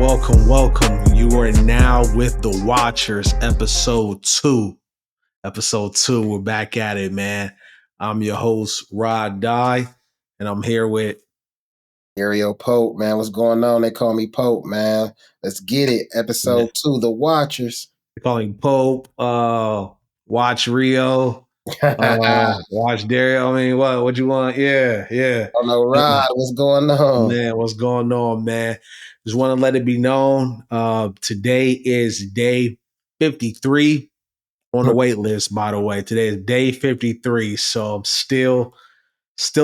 welcome. You are now with the Watchers, episode 2. Episode 2, we're back at it, man. I'm your host, Rod Dye, and I'm here with Rio Pope, man. What's going on? They call me Pope, man. Let's get it. Episode 2, The Watchers. calling Pope, Watch Rio, I Watch Dario. I mean, what you want? Yeah. don't know, Rod. What's going on? Man, what's going on, man? Just want to let it be known. Today is day 53 on the wait list, by the way. Today is day 53. So I'm still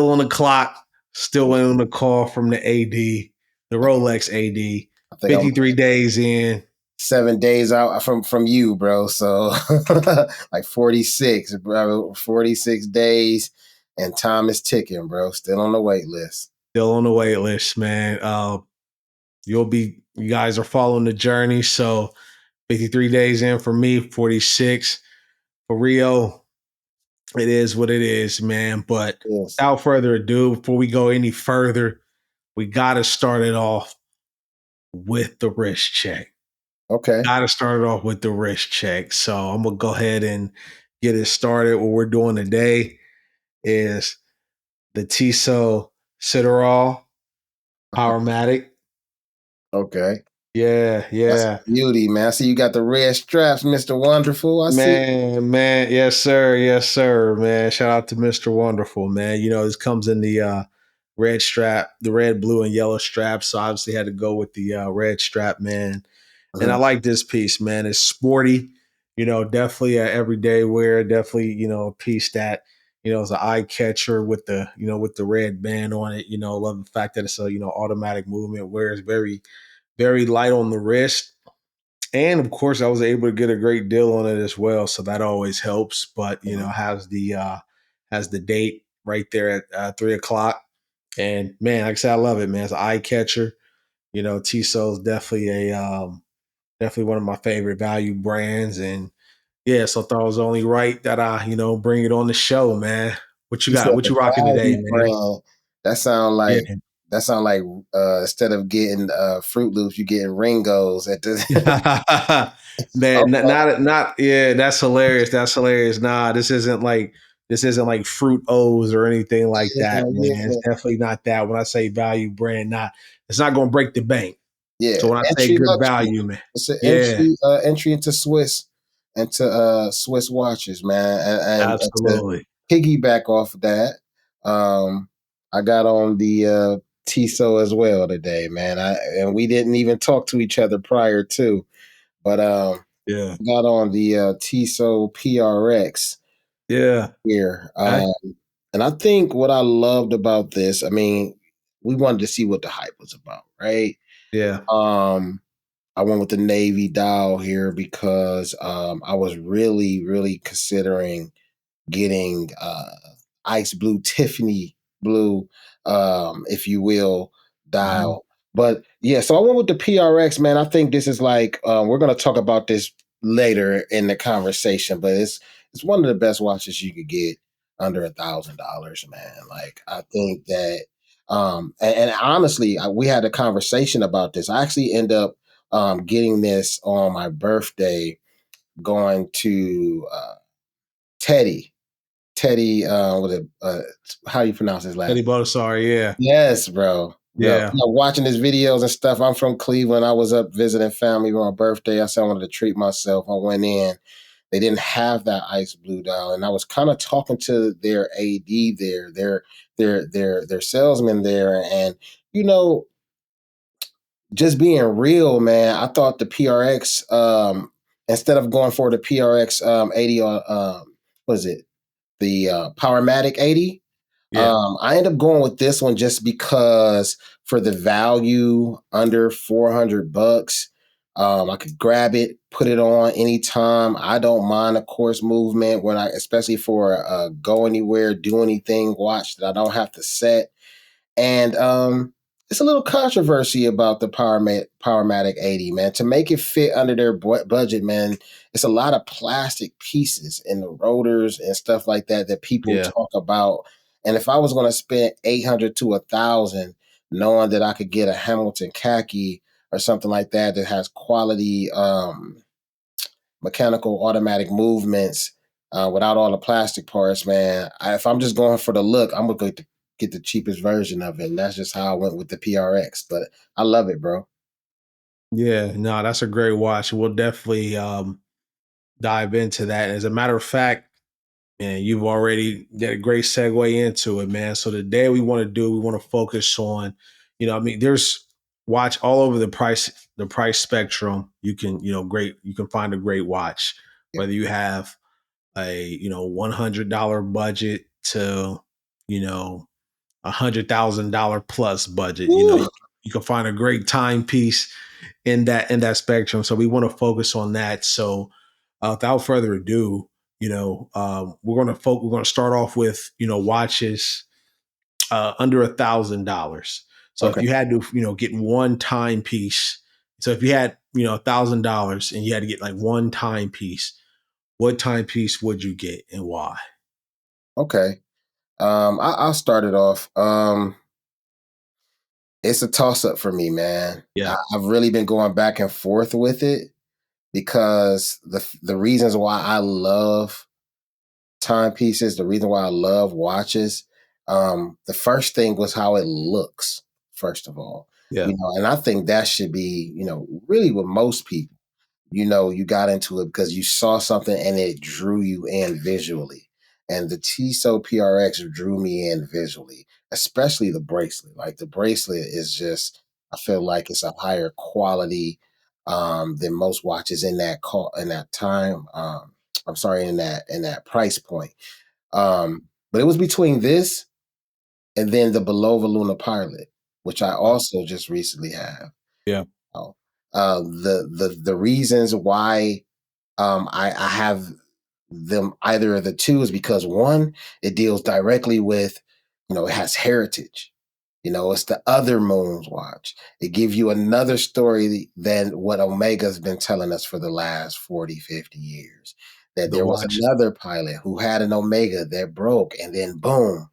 on the clock, still waiting on the call from the AD, the Rolex AD. I think I'm 53 days in. 7 days out from you, bro. So like 46, bro. 46 days, and time is ticking, bro. Still on the wait list. Still on the wait list, man. You guys are following the journey. So 53 days in for me, 46 for Rio. It is what it is, man. But Yes. without further ado, before we go any further, we got to start it off with the wrist check. Okay. Got to start it off with the wrist check. So I'm going to go ahead and get it started. What we're doing today is the Tissot Citadel Powermatic. Okay. Yeah. That's beauty, man. I see you got the red straps, Mr. Wonderful. I see. Man. Yes, sir, man. Shout out to Mr. Wonderful, man. You know, this comes in the red strap, the red, blue, and yellow strap. So obviously had to go with the red strap, man. And I like this piece, man. It's sporty, you know, definitely a everyday wear, definitely, you know, a piece that, you know, is an eye catcher with the, you know, with the red band on it. You know, love the fact that it's a, you know, automatic movement, where it's very, very light on the wrist. And of course, I was able to get a great deal on it as well. So that always helps. But, you know, has the date right there at 3:00. And man, like I said, I love it, man. It's an eye catcher. You know, Tissot is definitely one of my favorite value brands. And yeah, so I thought it was only right that I, you know, bring it on the show, man. What you You got? said What the you rocking today, value man? brand. That sound like Yeah. instead of getting Fruit Loops, you getting Ringos at the Man, okay. yeah, that's hilarious. That's hilarious. Nah, this isn't like Fruit O's or anything like Yeah, that, man. It's yeah, definitely not that. When I say value brand, it's not gonna break the bank. yeah. So when I say Entry good luxury. value, man, It's an yeah, entry into Swiss watches, man. And to absolutely. piggyback off of that, I got on the Tissot as well today, man. And we didn't even talk to each other prior to, but Yeah. got on the Tissot PRX Yeah. here. Okay. And I think what I loved about this, I mean, we wanted to see what the hype was about, right? Yeah. I went with the navy dial here because I was really, really considering getting ice blue, Tiffany blue, if you will, Mhm. dial. But yeah, so I went with the PRX, man. I think this is like we're gonna talk about this later in the conversation, but it's one of the best watches you could get under $1,000, man. Like I think that and honestly, we had a conversation about this. I actually end up getting this on my birthday, going to Teddy. Teddy, what it, how do you pronounce his Eddie last? Bodasar, yeah. Yes, bro. Bro, Yeah. watching his videos and stuff. I'm from Cleveland. I was up visiting family on my birthday. I said I wanted to treat myself. I went in. They didn't have that ice blue dial, and I was kind of talking to their AD there, their salesman there, and you know, just being real, man. I thought the PRX, instead of going for the PRX 80, what is it? The Powermatic 80. Yeah. I end up going with this one just because for the value under $400, I could grab it, put it on anytime. I don't mind a course movement especially for a go anywhere, do anything watch that I don't have to set. And it's a little controversy about the Powermatic 80, man. To make it fit under their budget, man, it's a lot of plastic pieces in the rotors and stuff like that people Yeah. talk about. And if I was going to spend 800 to 1,000, knowing that I could get a Hamilton khaki or something like that that has quality mechanical automatic movements without all the plastic parts, man. If I'm just going for the look, I'm gonna get the cheapest version of it, and that's just how I went with the PRX. But I love it, bro. Yeah, no, that's a great watch. We'll definitely dive into that. As a matter of fact, and you've already got a great segue into it, man. So today we want to focus on, I mean, there's watch all over the price spectrum. You can, you can find a great watch, Yep. whether you have a, $100 budget to, you know, $100,000 plus budget. Woo! You can find a great timepiece in that spectrum. So we want to focus on that. So without further ado, we're going to start off with watches under $1,000. So if Okay, you had to get one timepiece, so if you had $1,000 and you had to get like one timepiece, what timepiece would you get and why? okay. I'll start it off. It's a toss up for me, man. Yeah, I've really been going back and forth with it because the reasons why I love timepieces, the reason why I love watches, the first thing was how it looks. First of all, yeah, and I think that should be, really with most people. You got into it because you saw something and it drew you in visually. And the Tissot PRX drew me in visually, especially the bracelet. Like the bracelet is just, I feel like it's a higher quality than most watches in that time. I'm sorry, in that price point. But it was between this and then the Belova Luna Pilot, which I also just recently have. yeah. Oh, the reasons why I have them either of the two is because one, it deals directly with, it has heritage. It's the other moon's watch. It gives you another story than what Omega's been telling us for the last 40, 50 years. That The there was watch, another pilot who had an Omega that broke, and then boom,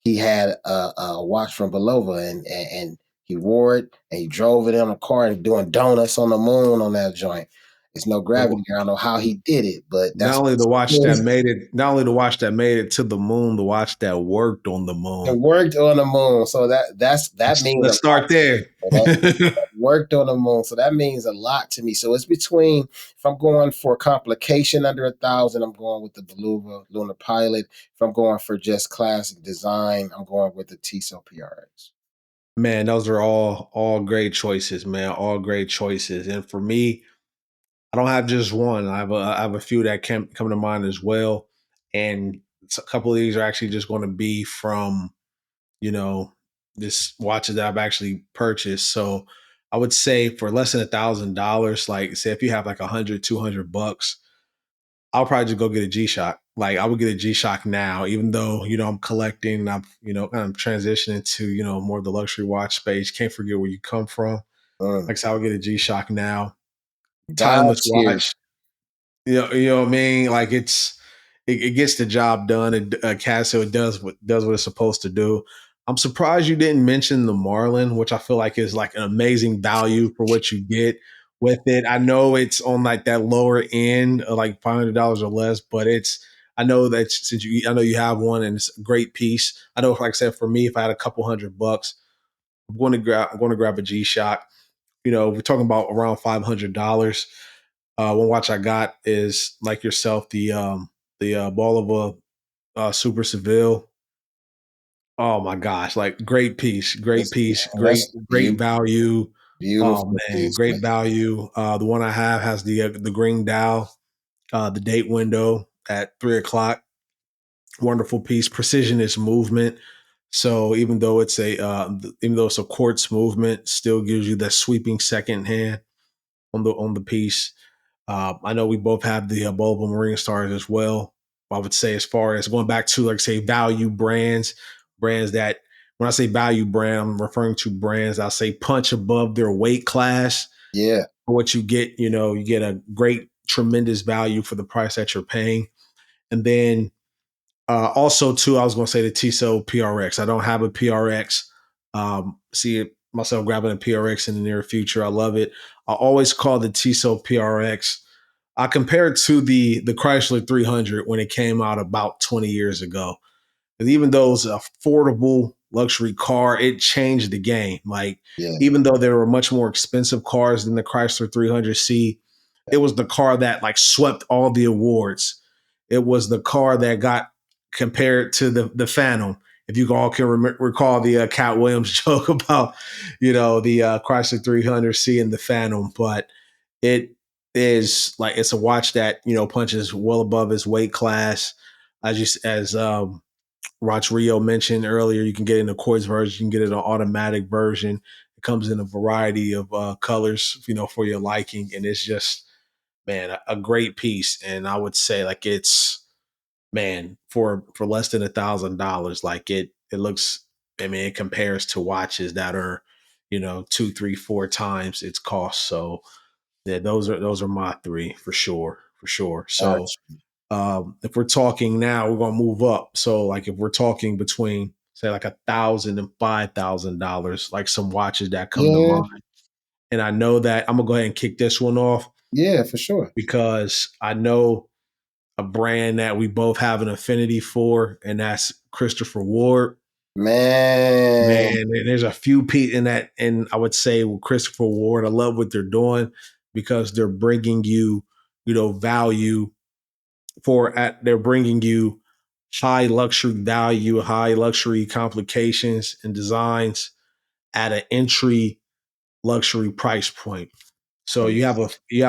he had a watch from Belova, and he wore it and he drove it in a car and doing donuts on the moon on that joint. It's no the gravity there. I don't know how he did it, but not that's only the watch what that made it, not only the watch that made it to the moon, the watch that worked on the it moon. worked on the moon. So that means a Let's lot start to me. there. So that worked on the moon. So that means a lot to me. So it's between, if I'm going for complication under 1,000, I'm going with the Beluga Lunar Pilot. If I'm going for just classic design, I'm going with the Tissot PRX. Man, those are all great choices, man. All great choices. And for me, I don't have just one. I have a few that can come to mind as well. And a couple of these are actually just going to be from, you know, this watches that I've actually purchased. So I would say for less than $1,000, like say if you have like 100, 200 bucks, I'll probably just go get a G Shock. Like I would get a G Shock now, even though I'm collecting. I'm kind of transitioning to more of the luxury watch space. Can't forget where you come from. Mm. Like I said, I would get a G Shock now. God Timeless tier. watch. You know what I mean? Like it gets the job done. Casio does what it's supposed to do. I'm surprised you didn't mention the Marlin, which I feel like is like an amazing value for what you get with it. I know it's on like that lower end, of like $500 or less, but I know that I know you have one and it's a great piece. I know, like I said, for me, if I had a couple $100, I'm going to grab a G Shock. We're talking about around $500. One watch I got is like yourself, the Ball of a Super Seville. Oh my gosh, like great piece, That's great value. Oh beautiful man, piece, man. great value. The one I have has the green dial, the date window at 3 o'clock. Wonderful piece. Precision is movement. So even though it's a quartz movement, still gives you that sweeping second hand on the piece. I know we both have the Bulba Marine Stars as well. I would say, as far as going back to like say value brands that when I say value brand, I'm referring to brands I'll say punch above their weight class Yeah. for what you get. You get a great, tremendous value for the price that you're paying. And then also too, I was going to say the Tissot PRX. I don't have a PRX. See, myself grabbing a PRX in the near future. I love it. I always call the Tissot PRX. I compare it to the Chrysler 300 when it came out about 20 years ago. And even though it's an affordable luxury car, it changed the game. Like, Yeah. even though there were much more expensive cars than the Chrysler 300C, it was the car that like swept all the awards. It was the car that got compared to the Phantom. If you all can recall the Cat Williams joke about, the Chrysler 300C and the Phantom, but it is like it's a watch that punches well above its weight class. As Rod Rio mentioned earlier, you can get it in a quartz version, you can get it an automatic version. It comes in a variety of colors, for your liking, and it's just, man, a great piece. And I would say like it's, man, for less than $1,000, like it looks. I mean, it compares to watches that are, two, three, four times its cost. So yeah, those are my three for sure, for sure. So Gotcha. if we're talking now, we're gonna move up. So like if we're talking between say like $1,000 and $5,000, like some watches that come to Yeah. mind. And I know that I'm gonna go ahead and kick this one off Yeah, for sure. because I know a brand that we both have an affinity for, and that's Christopher Ward. Man, Man, there's a few people in that, and I would say with Christopher Ward, I love what they're doing because they're bringing you, value they're bringing you high luxury value, high luxury complications and designs at an entry luxury price point. So you have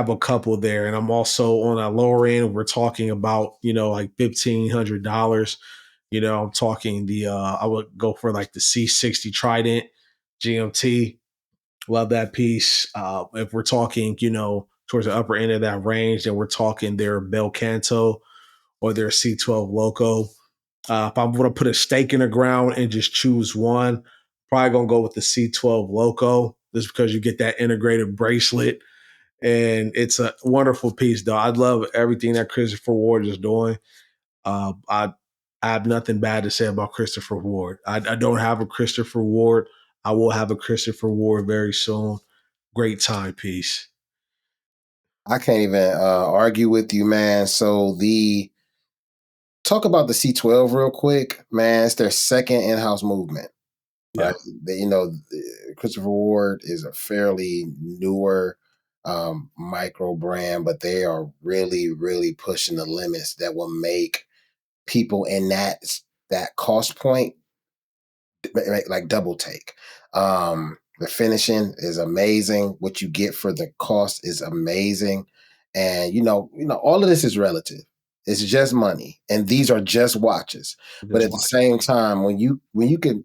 a couple there, and I'm also on a lower end. We're talking about like $1,500. I'm talking I would go for like the C60 Trident GMT. Love that piece. If we're talking, towards the upper end of that range, then we're talking their Bel Canto or their C12 Loco. If I'm going to put a stake in the ground and just choose one, probably going to go with the C12 Loco just because you get that integrated bracelet. And it's a wonderful piece, though. I love everything that Christopher Ward is doing. I have nothing bad to say about Christopher Ward. I don't have a Christopher Ward. I will have a Christopher Ward very soon. Great timepiece. I can't even argue with you, man. So the talk about the C12 real quick, man. It's their second in-house movement, Yeah, right? Christopher Ward is a fairly newer micro brand, but they are really, really pushing the limits that will make people in that cost point like double take. The finishing is amazing. What you get for the cost is amazing, and all of this is relative. It's just money, and these are just watches. But just at the watch. same time, when you can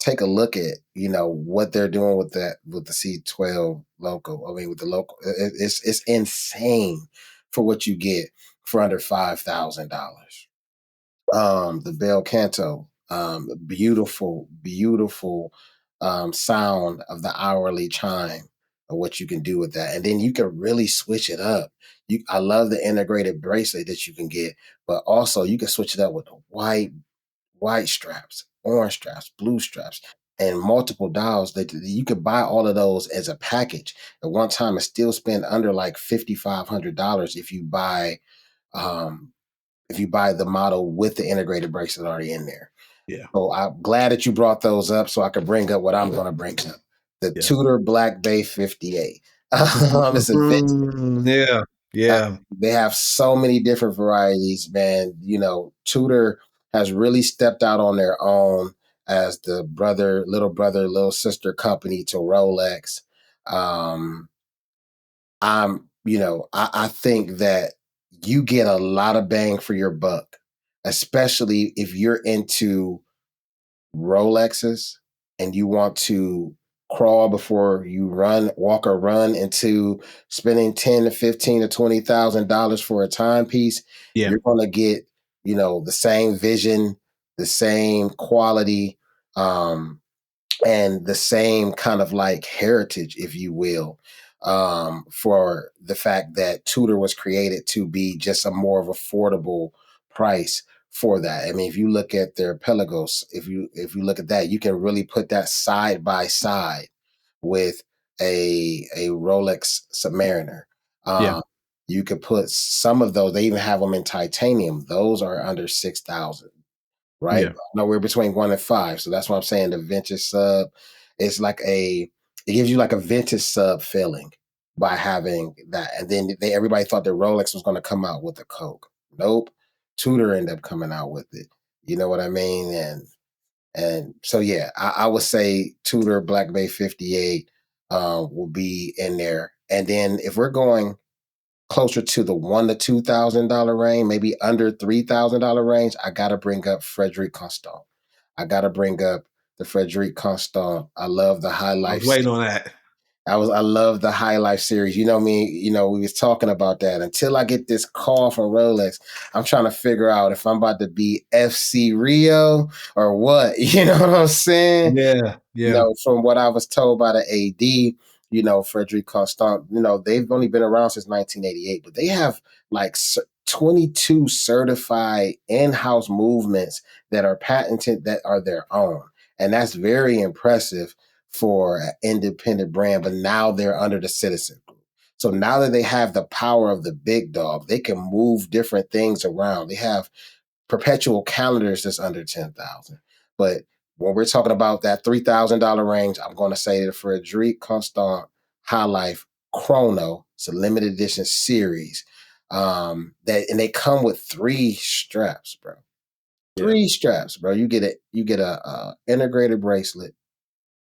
take a look at what they're doing with the C12 loco. I mean, with the local, it's insane for what you get for under $5,000. The bel canto, beautiful, beautiful sound of the hourly chime of what you can do with that, and then you can really switch it up. I love the integrated bracelet that you can get, but also you can switch it up with the white straps, orange straps, blue straps, and multiple dials. That you could buy all of those as a package at one time and still spend under like $5,500 um, if you buy the model with the integrated bracelet already in there. Yeah, So I'm glad that you brought those up so I could bring up what I'm going to bring up. The yeah. Tudor Black Bay 58. It's a vintage. Yeah, Uh, yeah, they have so many different varieties, man. Tudor has really stepped out on their own as the little sister company to Rolex. Um, I think that you get a lot of bang for your buck, especially if you're into Rolexes and you want to crawl before you walk or run into spending 10 to 15 to $20,000 for a timepiece. yeah, You're gonna get, the same vision, the same quality, um, and the same kind of like heritage, if you will, for the fact that Tudor was created to be just a more of affordable price for that. I mean, if you look at their Pelagos, if you look at that, you can really put that side by side with a Rolex Submariner. Yeah. Um, you could put some of those. They even have them in titanium. Those are under 6,000, right? Yeah. Nowhere between 1 and 5. So that's what I'm saying. The vintage sub is like it gives you like a vintage sub feeling by having that. And then everybody thought that Rolex was going to come out with a Coke. Nope. Tudor ended up coming out with it. You know what I mean? And so yeah, I would say Tudor Black Bay 58 will be in there. And then if we're going closer to the $1,000 to $2,000 range, maybe under $3,000 range, I gotta bring up Frederic Constant. I gotta bring up the Frederic Constant. I love the High I was Life. waiting on that. I love the High Life series. You know me, we was talking about that. Until I get this call from Rolex, I'm trying to figure out if I'm about to be FC Rio or what. You know what I'm saying? Yeah. Yeah. From what I was told by the AD, Frederic Constant, they've only been around since 1988, but they have like 22 certified in-house movements that are patented that are their own. And that's very impressive for an independent brand, but now they're under the Citizen Group. So now that they have the power of the big dog, they can move different things around. They have perpetual calendars that's under 10,000. But when we're talking about that $3,000 range, I'm going to say that for a Frederic Constant High Life Chrono, it's a limited edition series. And they come with 3 straps, bro. Yeah. 3 straps, bro. You get a integrated bracelet,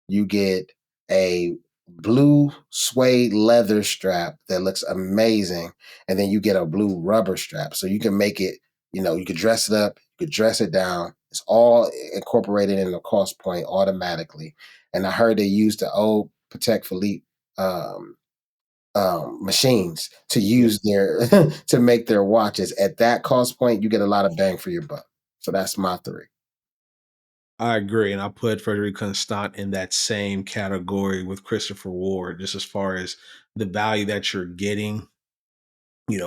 you get a blue suede leather strap that looks amazing, and then you get a blue rubber strap. So you can make it, you could dress it up, you could dress it down. It's all incorporated in the cost point automatically. And I heard they used the old Patek Philippe um, machines to Yeah. use their to make their watches. At that cost point, you get a lot of bang for your buck. So that's my three. I agree, and I put Frederic Constant in that same category with Christopher Ward, just as far as the value that you're getting,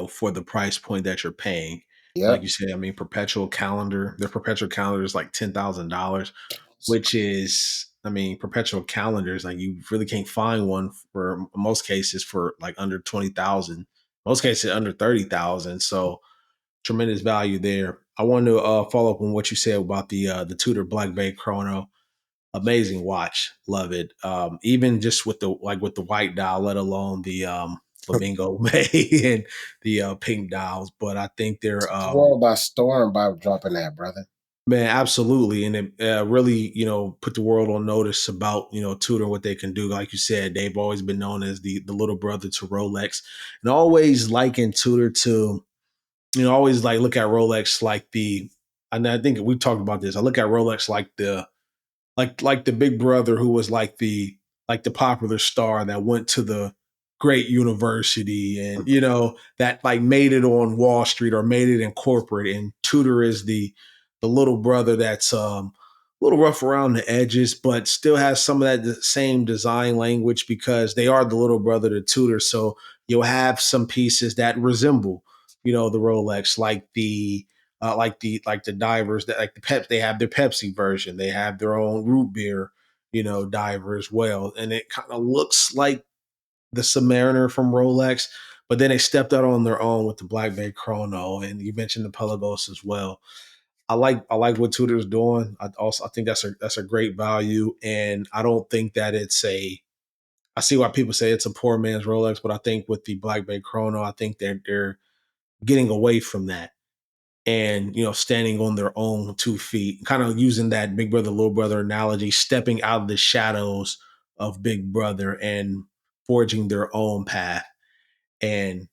for the price point that you're paying. Like Yep. you said, I mean, perpetual calendar, their perpetual calendar is like $10,000, which is, I mean, perpetual calendars, like you really can't find one for most cases for like under 20,000, most cases under 30,000. So tremendous value there. I want to follow up on what you said about the Tudor Black Bay Chrono. Amazing watch, love it. Even just with the white dial, let alone the flamingo May and the pink dials. But I think they're World by storm by dropping that, brother. man, absolutely, and it really put the world on notice about Tudor and what they can do. Like you said, they've always been known as the little brother to Rolex, and always liken Tudor to always like look at Rolex like the. And I think we talked about this. I look at Rolex like the big brother who was like the popular star that went to the great university and that like made it on Wall Street or made it in corporate, and Tudor is the little brother that's a little rough around the edges but still has some of that same design language because they are the little brother to Tudor. So you'll have some pieces that resemble the Rolex, like the divers that like the Pep, they have their Pepsi version. They have their own root beer, diver as well. And it kind of looks like the Submariner from Rolex, but then they stepped out on their own with the Black Bay Chrono. And you mentioned the Pelagos as well. I like what Tudor's doing. I think that's a great value. And I don't think that I see why people say it's a poor man's Rolex, but I think with the Black Bay Chrono, I think they're getting away from that and standing on their own 2 feet, kind of using that big brother little brother analogy, stepping out of the shadows of big brother and forging their own path. And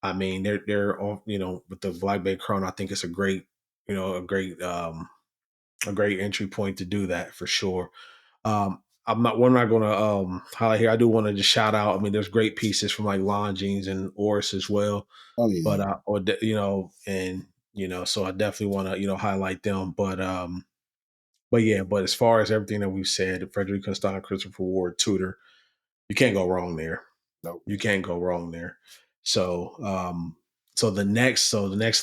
I mean, they're all with the Black Bay Chrono, I think it's a great you know a great entry point to do that for sure. We're not going to highlight here. I do want to just shout out, I mean, there's great pieces from like Longines and Oris as well, Oh but yeah. and so I definitely want to highlight them. But yeah, but as far as everything that we've said, Frederick Constant, Christopher Ward, Tudor, you can't go wrong there. Nope. You can't go wrong there. So the next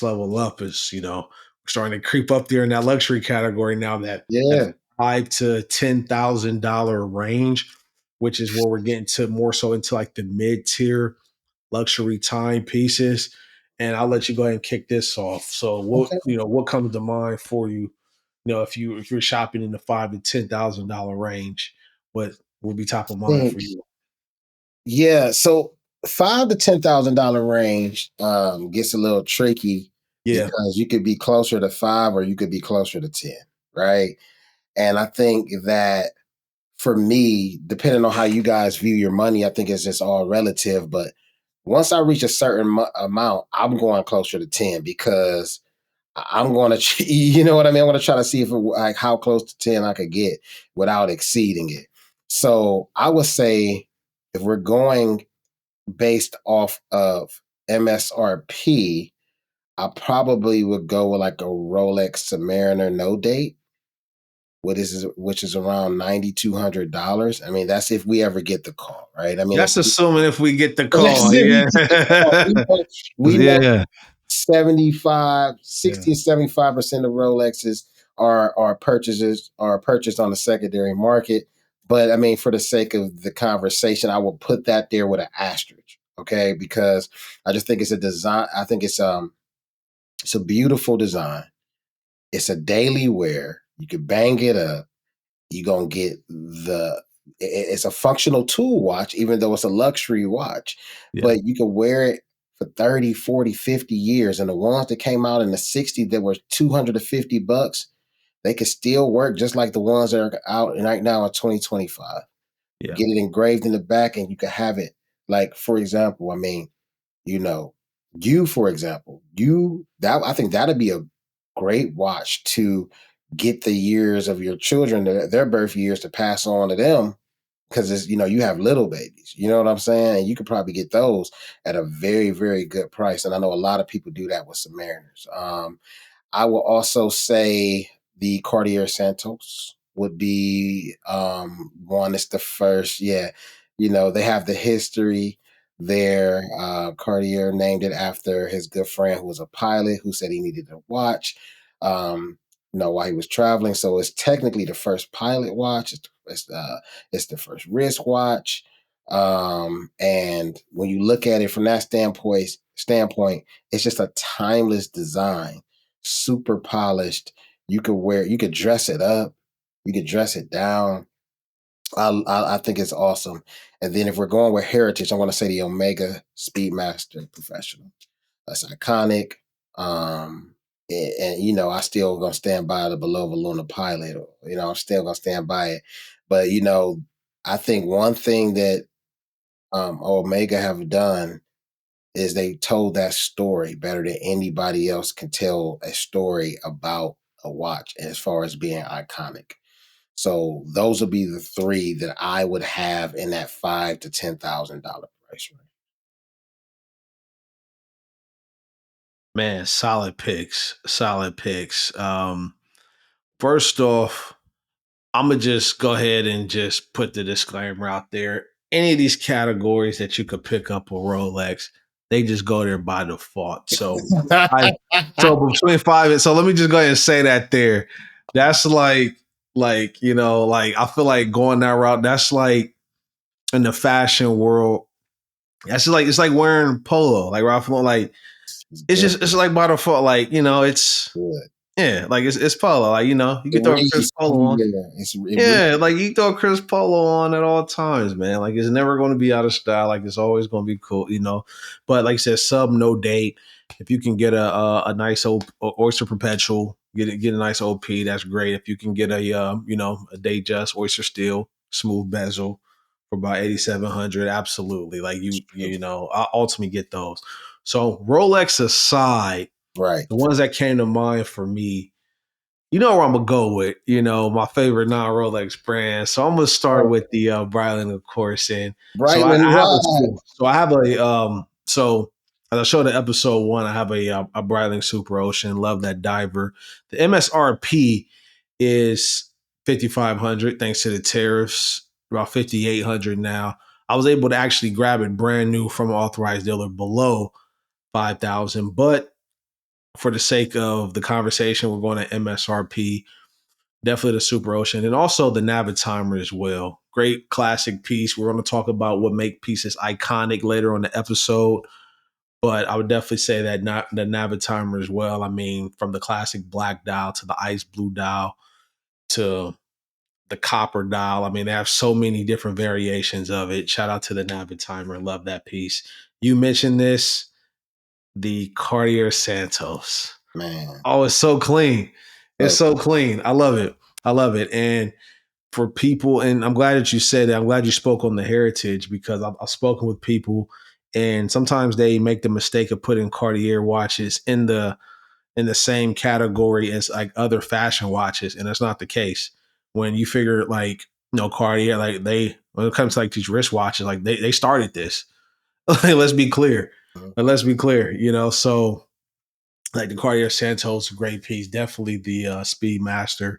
level up is we're starting to creep up there in that luxury category now, that Yeah. $5,000 to $10,000 range. which is where we're getting to more so into like the mid tier luxury timepieces. And I'll let you go ahead and kick this off. So Okay. what comes to mind for you? If you're shopping in the $5,000 to $10,000 range, what would be top of mind for Think, you? yeah. So $5,000 to $10,000 range gets a little tricky Yeah, because you could be closer to five or you could be closer to 10, right? And I think that for me, depending on how you guys view your money, I think it's just all relative. But once I reach a certain amount, I'm going closer to 10 because I'm going to, you know what I mean? I'm going to try to see if like how close to 10 I could get without exceeding it. So I would say if we're going based off of MSRP, I probably would go with like a Rolex Submariner no date, which is around $9,200. I mean, that's if we ever get the call, right? I mean, if that's assuming if we get the let's call. say we Yeah, get the call, we know yeah, 75, yeah, 60 and 75% of Rolexes are purchased on the secondary market. But I mean, for the sake of the conversation, I will put that there with an asterisk, okay? Because I just think it's a design. I think it's a beautiful design. It's a daily wear. You could bang it up. You're gonna get it's a functional tool watch, even though it's a luxury watch, yeah, but you can wear it for 30, 40, 50 years. And the ones that came out in the 60s that were $250, they could still work just like the ones that are out right now in 2025. yeah. Get it engraved in the back and you can have it. Like, for example, I mean, you know, for example, that I think that'd be a great watch to get the years of your children, their birth years to pass on to them because it's you have little babies. You know what I'm saying? And you could probably get those at a very, very good price. And I know a lot of people do that with Submariners. I will also say the Cartier Santos would be one. It's the first, yeah. They have the history there. Cartier named it after his good friend who was a pilot who said he needed a watch, um, while he was traveling. So it's technically the first pilot watch. It's the first wristwatch. And when you look at it from that standpoint, it's just a timeless design, super polished. You could dress it up, you could dress it down. I think it's awesome. And then if we're going with heritage, I'm going to say the Omega Speedmaster Professional. That's iconic. And I still gonna stand by the Below the Lunar Pilot. I'm still gonna stand by it. But I think one thing that Omega have done is they told that story better than anybody else can tell a story about a watch as far as being iconic. So those would be the three that I would have in that $5,000 to $10,000 price range. Man, solid picks. Solid picks. First off, I'm gonna just go ahead and just put the disclaimer out there. Any of these categories that you could pick up a Rolex, they just go there by default. I so between five and so let me just go ahead and say that there. That's like I feel like going that route. That's like in the fashion world. That's just like it's like wearing polo, like Ralph. Like It's it's good, just it's like by default. Like it's good. yeah, like it's polo. Like you It can throw a Chris reads Polo on. yeah, it reads Yeah, like you throw Chris Polo on at all times, man. Like it's never going to be out of style. Like it's always going to be cool. But like I said, sub no date. If you can get a nice old Oyster Perpetual, get a nice OP. That's great. If you can get a Datejust Oyster Steel smooth bezel for about 8,700, absolutely. Like I ultimately get those. So Rolex aside, right. the ones that came to mind for me, where I'm gonna go with, my favorite non-Rolex brand. So I'm gonna start with the Breitling, of course. And so I, Brightland I have a Rod. so I have a so as I showed in episode one, I have a Breitling Super Ocean. Love that diver. The MSRP is 5,500 thanks to the tariffs. About 5,800 now. I was able to actually grab it brand new from an authorized dealer below 5,000, but for the sake of the conversation, we're going to MSRP. Definitely the Super Ocean, and also the Navitimer as well. Great classic piece. We're going to talk about what make pieces iconic later on the episode, but I would definitely say that not the Navitimer as well. I mean, from the classic black dial to the ice blue dial to the copper dial. I mean, they have so many different variations of it. Shout out to the Navitimer. Love that piece. You mentioned this, the Cartier Santos. Man. Oh, it's so clean. It's So so clean. I love it. I love it. And for people, and I'm glad that you said that. I'm glad you spoke on the heritage because I've spoken with people, and sometimes they make the mistake of putting Cartier watches in the same category as like other fashion watches, and that's not the case. When you figure like Cartier, like they when it comes to like these wristwatches, like they started this. Let's be clear. Let's be clear. So like the Cartier Santos, great piece. Definitely the Speedmaster.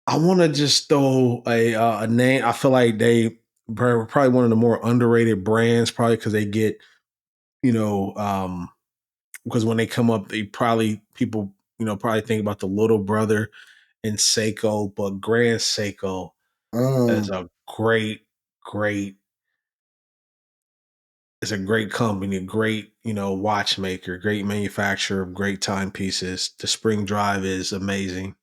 I want to just throw a name. I feel like they probably one of the more underrated brands, probably because they get you know because when they come up, they probably people probably think about the little brother and Seiko, but Grand Seiko mm, is a great it's a great company, a great watchmaker, great manufacturer of great timepieces. The Spring Drive is amazing,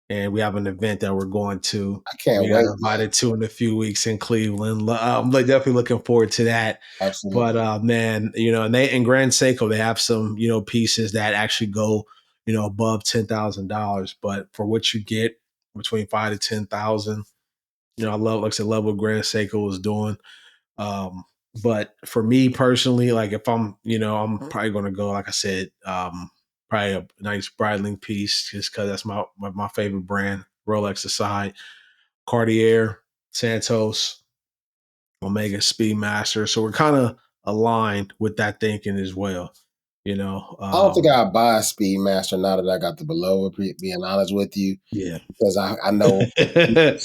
and we have an event that we're going to. I can't We got wait, man. invited to in a few weeks in Cleveland. I'm definitely looking forward to that. But Absolutely. man, and they in Grand Seiko they have some pieces that actually go above $10,000. But for what you get between 5 to 10,000, I love like I said, love what Grand Seiko is doing. Um, but for me personally, like if I'm probably gonna go, like I said, probably a nice Breitling piece, just because that's my favorite brand. Rolex aside, Cartier, Santos, Omega Speedmaster. So we're kind of aligned with that thinking as well. You know, I don't think um, I'll buy a Speedmaster now that I got the below. Being honest with you, yeah, because I know I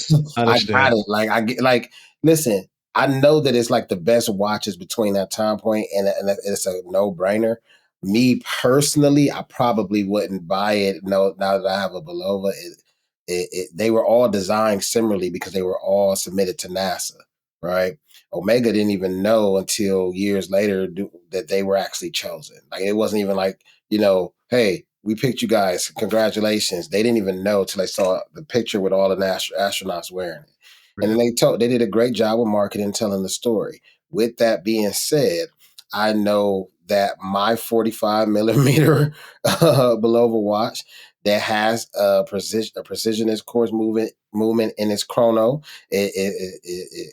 I got understand. it. Like I get like listen, I know that it's like the best watches between that time point, and it's a no brainer. Me personally, I probably wouldn't buy it. No, now that I have a Belova, they were all designed similarly because they were all submitted to NASA, right? Omega didn't even know until years later that they were actually chosen. Like it wasn't even like hey, we picked you guys. Congratulations. They didn't even know till they saw the picture with all the astronauts wearing it. And then Real. they did a great job of marketing, telling the story. With that being said, I know that my 45 millimeter Belova watch that has a precisionist course movement in its chrono. It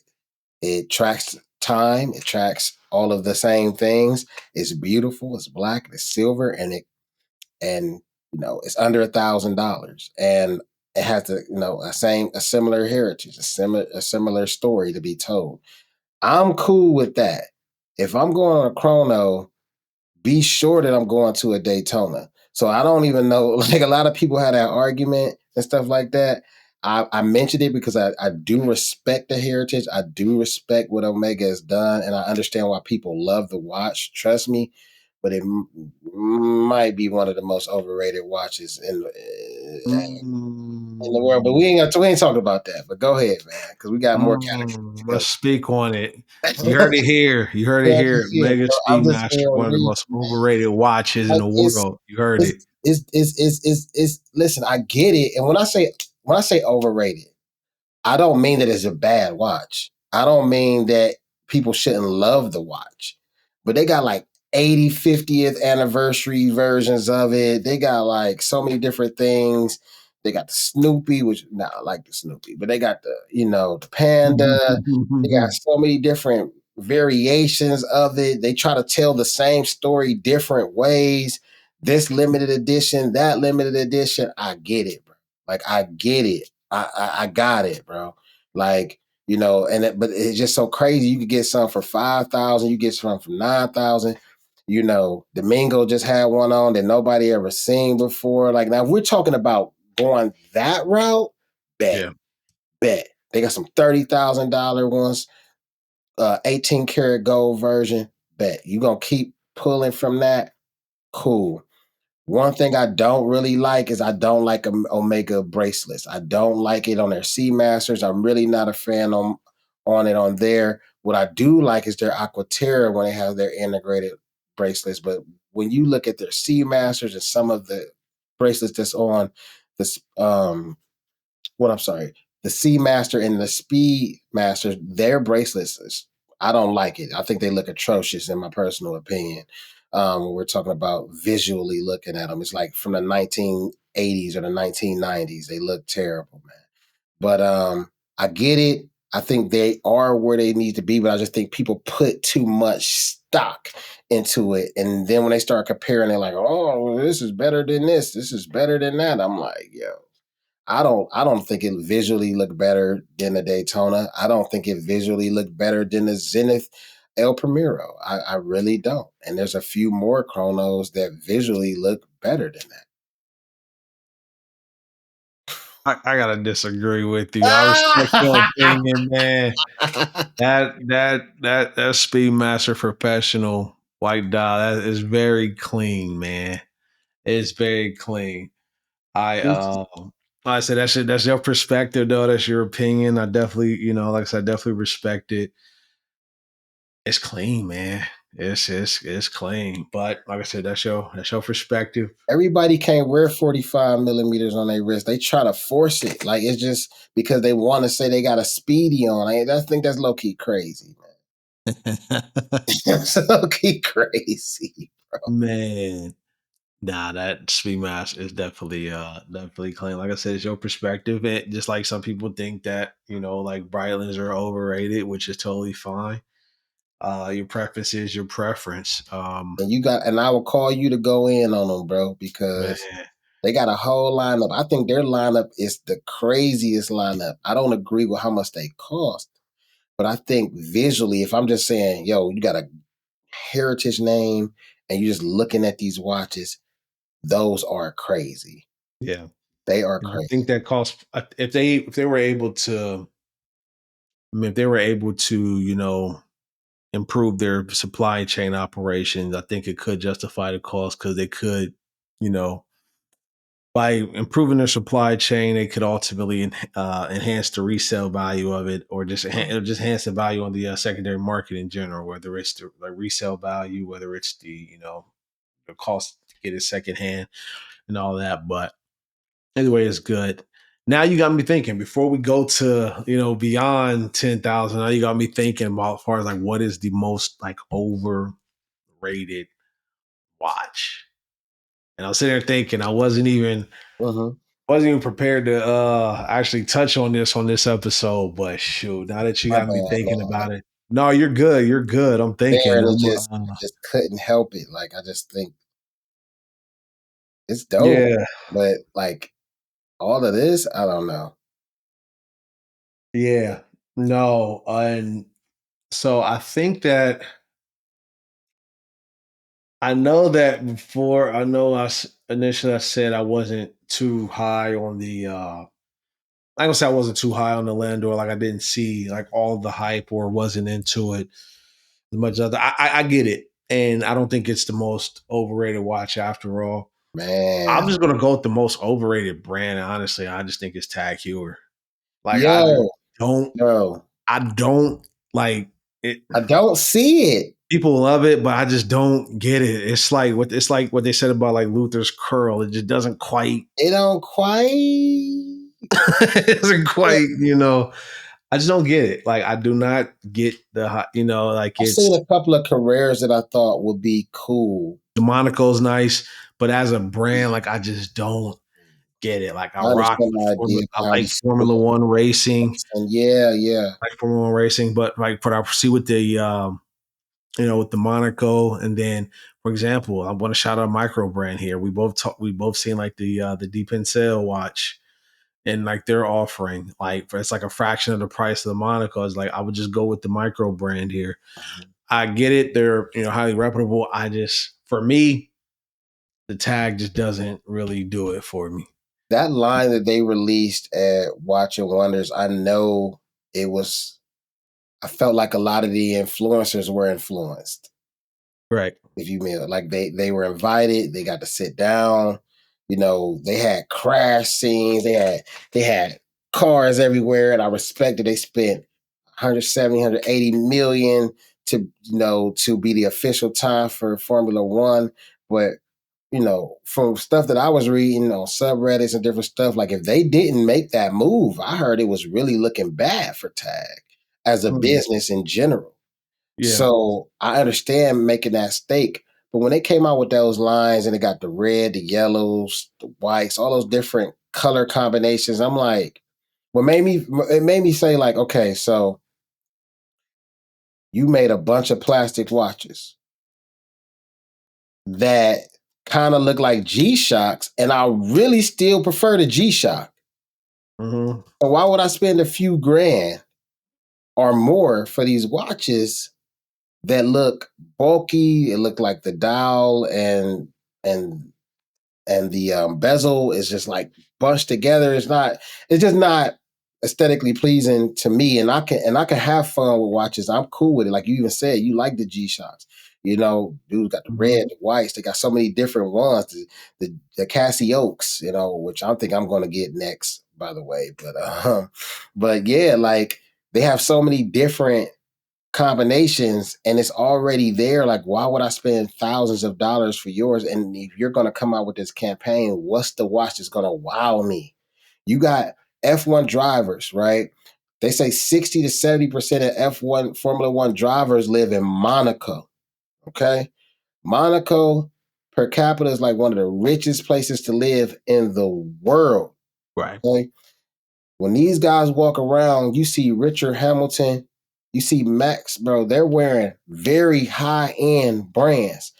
tracks time. It tracks all of the same things. It's beautiful. It's black. It's silver, and it's under $1,000, and it has a similar heritage, a similar story to be told. I'm cool with that. If I'm going on a chrono, be sure that I'm going to a Daytona. So I don't even know. Like a lot of people had that argument and stuff like that. I mentioned it because I do respect the heritage. I do respect what Omega has done, and I understand why people love the watch. Trust me, but it might be one of the most overrated watches in the world. But Mm. we ain't talking about that. But go ahead, man, because we got more categories to Let's go. speak on it. You heard it here. You heard it Yeah, here. just here, Mega bro. I'm just Speedmaster, being one of the real, most man. overrated watches in Like the world. You heard it. it's listen, I get it. And when I say overrated, I don't mean that it's a bad watch. I don't mean that people shouldn't love the watch. But they got like 50th anniversary versions of it. They got like so many different things. They got the Snoopy, which not I like the Snoopy, but they got the panda. They got so many different variations of it. They try to tell the same story different ways. This limited edition, that limited edition. I get it, bro. Like I get it. I got it, bro. Like but it's just so crazy. You could get some for 5,000. You get some for 9,000. Domingo just had one on that nobody ever seen before. Like now, if we're talking about going that route. Bet, Yeah. bet they got some $30,000 ones, 18 karat gold version. Bet you gonna keep pulling from that. Cool. One thing I don't really like is I don't like Omega bracelets. I don't like it on their Seamasters. I'm really not a fan on it on there. What I do like is their Aquaterra when they have their integrated bracelets. But when you look at their Seamasters and some of the bracelets that's on this what I'm sorry, the Seamaster and the Speedmaster, their bracelets, I don't like it. I think they look atrocious in my personal opinion. When we're talking about visually looking at them, it's like from the 1980s or the 1990s. They look terrible, man. But I get it. I think they are where they need to be, but I just think people put too much stock into it. And then when they start comparing, they're like, oh, this is better than this. This is better than that. I'm like, yo, I don't think it visually looked better than the Daytona. I don't think it visually looked better than the Zenith El Primero. I really don't. And there's a few more chronos that visually look better than I gotta disagree with you. I respect your that. opinion, man. That Speedmaster Professional white dial that is very clean, man. It's very clean. I like I said that's your perspective though. That's your opinion. I definitely, like I said, I definitely respect it. It's clean, man. It's clean. But like I said, that's your perspective. Everybody can't wear 45 millimeters on their wrist. They try to force it. Like it's just because they want to say they got a speedy on. I think that's low key crazy, man. That's low key crazy. Man. Nah, that Speed Mask is definitely clean. Like I said, it's your perspective. It just like some people think that, like Brylands are overrated, which is totally fine. Your preference is your preference. And I will call you to go in on them, bro, Man, because they got a whole lineup. I think their lineup is the craziest lineup. I don't agree with how much they cost, but I think visually, if I'm just saying, yo, you got a heritage name and you're just looking at these watches, those are crazy. yeah. They are And you think crazy. that cost if they were able to if they were able to, improve their supply chain operations, I think it could justify the cost because they could, you know, by improving their supply chain, they could ultimately enhance the resale value of it, or just Mhm. it'll just enhance the value on the secondary market in general. Whether it's the like resale value, whether it's the the cost to get it secondhand and all that. But anyway, it's good. Now you got me thinking. Before we go to beyond 10,000, now you got me thinking about as far as like what is the most like overrated watch. And I was sitting there thinking Mhm. wasn't even prepared to actually touch on this episode, but shoot, now that you My got me bad, thinking man. about it. No, you're good. You're good. I'm There, thinking. and it just couldn't help it. Like I just think it's dope, Yeah, but like all of this, I don't know. yeah. No, and so I think that I know that before I know initially I said I wasn't too high on the I don't say I wasn't too high on the Landor, like I didn't see like all the hype or wasn't into it as much as I get it. And I don't think it's the most overrated watch after all. I'm Man. just gonna go with the most overrated brand. Honestly, I just think it's Tag Heuer. Like Yo, don't yo. I don't like it. I don't see it. People love it, but I just don't get it. It's like what they said about like Luther's curl. It just doesn't quite It don't quite. it doesn't quite, I just don't get it. Like I do not get like I've seen it's a couple of careers that I thought would be cool. the Monaco's nice, but as a brand, like I just don't get it. Like I understand the idea I behind the like Formula split. One racing, And yeah, yeah. but like what I see with the with the Monaco, and then for example, I want to shout out a micro brand here. We both seen like the Deep in Sale watch and like their offering, like it's like a fraction of the price of the Monaco. Is like I would just go with the micro brand here. I get it; they're highly reputable. I just for me, the tag just doesn't really do it for me. That line that they released at Watch and Wonders, I know it was I felt like a lot of the influencers were influenced. Right. if you mean like they were invited, they got to sit down. You know, they had crash scenes, they had cars everywhere, and I respect that they spent 170, 180 million to to be the official time for Formula One. But from stuff that I was reading on subreddits and different stuff, like if they didn't make that move, I heard it was really looking bad for Tag as a Mm, business in general. yeah. So I understand making that stake. But when they came out with those lines and it got the red, the yellows, the whites, all those different color combinations, I'm like, it made me say, like, okay, so you made a bunch of plastic watches that kind of look like G Shocks, and I really still prefer the G Shock. Hmm. So why would I spend a few grand or more for these watches that look bulky? It look like the dial and the bezel is just like bunched together. It's just not aesthetically pleasing to me. And I can have fun with watches. I'm cool with it. Like you even said, you like the G Shocks. Dude got the red, Hmm. the whites. They got so many different ones. The Cassie Oaks, which I think I'm going to get next, by the way. But yeah, like they have so many different combinations and it's already there. Like, why would I spend thousands of dollars for yours? And if you're going to come out with this campaign, what's the watch that's going to wow me? You got F1 drivers, right? They say 60 to 70% of F1 Formula One drivers live in Monaco. Okay. Monaco per capita is like one of the richest places to live in the world. Right. Okay. When these guys walk around, you see Richard Hamilton, you see Max, bro, they're wearing very high end brands.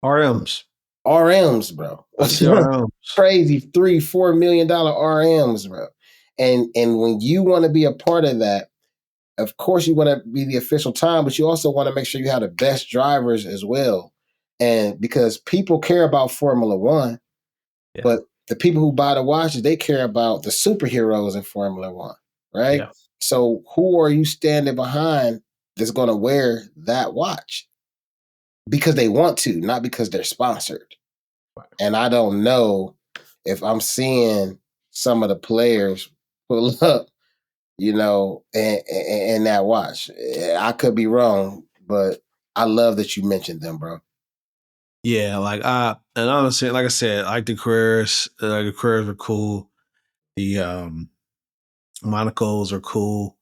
RMs. RMs, bro. I see RMs. Crazy $3, $4 million RMs, bro. And when you want to be a part of that, of course you want to be the official time, but you also want to make sure you have the best drivers as well. And because people care about Formula One, Yeah. but the people who buy the watches, they care about the superheroes in Formula One, right? Yeah. So who are you standing behind that's going to wear that watch? Because they want to, not because they're sponsored. Right. And I don't know if I'm seeing some of the players pull up, and that watch. I could be wrong, but I love that you mentioned them, bro. Yeah. Like and honestly, like I said, I like the careers. The careers are cool. The Monacos are cool.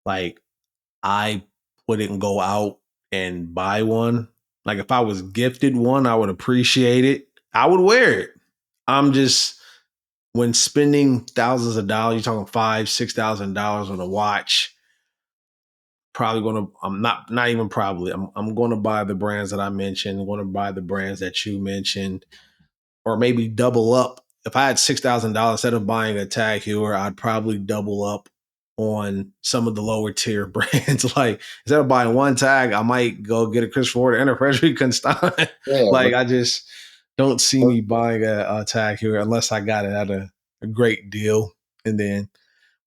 Like I wouldn't go out and buy one. Like if I was gifted one, I would appreciate it. I would wear it. I'm just when spending thousands of dollars, you're talking $5,000, $6,000 on a watch. Probably gonna. I'm not even probably. I'm going to buy the brands that I mentioned. I'm going to buy the brands that you mentioned, or maybe double up. If I had $6,000 instead of buying a Tag Heuer, I'd probably double up on some of the lower tier brands. Like instead of buying one tag, I might go get a Christopher Ward and a Frederick Constein. Yeah, Like I just don't see me buying a Tag Heuer unless I got it at a great deal, and then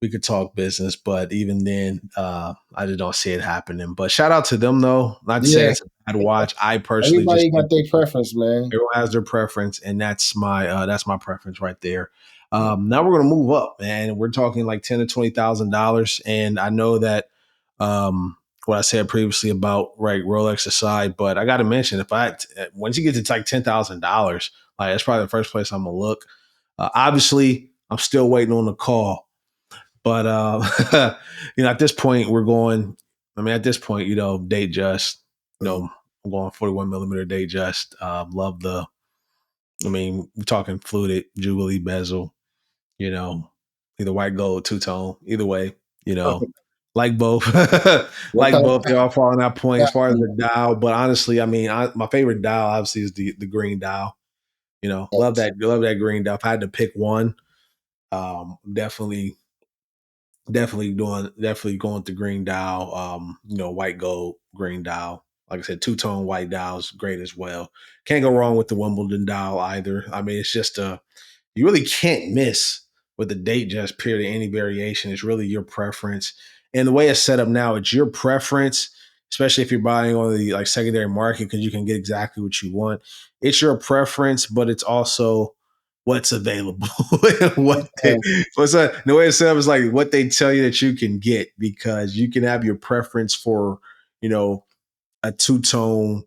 we could talk business. But even then, I just don't see it happening. But shout out to them though. Not to say yeah. it's a bad watch. I personally just Everybody got their preference, man. everyone has their preference, and that's my preference right there. Now we're gonna move up, man. We're talking like $10,000 to $20,000, and I know that what I said previously about right Rolex aside, but I got to mention if I once you get to like $10,000, like that's probably the first place I'm gonna look. Obviously, I'm still waiting on the call, but at this point we're going. I mean, at this point, date just, Mhm. I'm going 41 millimeter date just. Love the. I mean, we're talking fluted Jubilee bezel. You know, either white gold, two tone, either way. You know, like both, What like color? both. They all fall on that point as far as the dial. But honestly, I mean, my favorite dial obviously is the green dial. Love that green dial. If I had to pick one, definitely definitely going with the green dial. White gold, green dial. Like I said, two tone white dial is great as well. Can't go wrong with the Wimbledon dial either. I mean, it's just you really can't miss with the date just period any variation. It's really your preference. And the way it's set up now, it's your preference. especially if you're buying on the like secondary market because you can get exactly what you want. It's your preference, but it's also what's available. what they, what's that? The way it's set up is like what they tell you that you can get because you can have your preference for, you know, a two tone,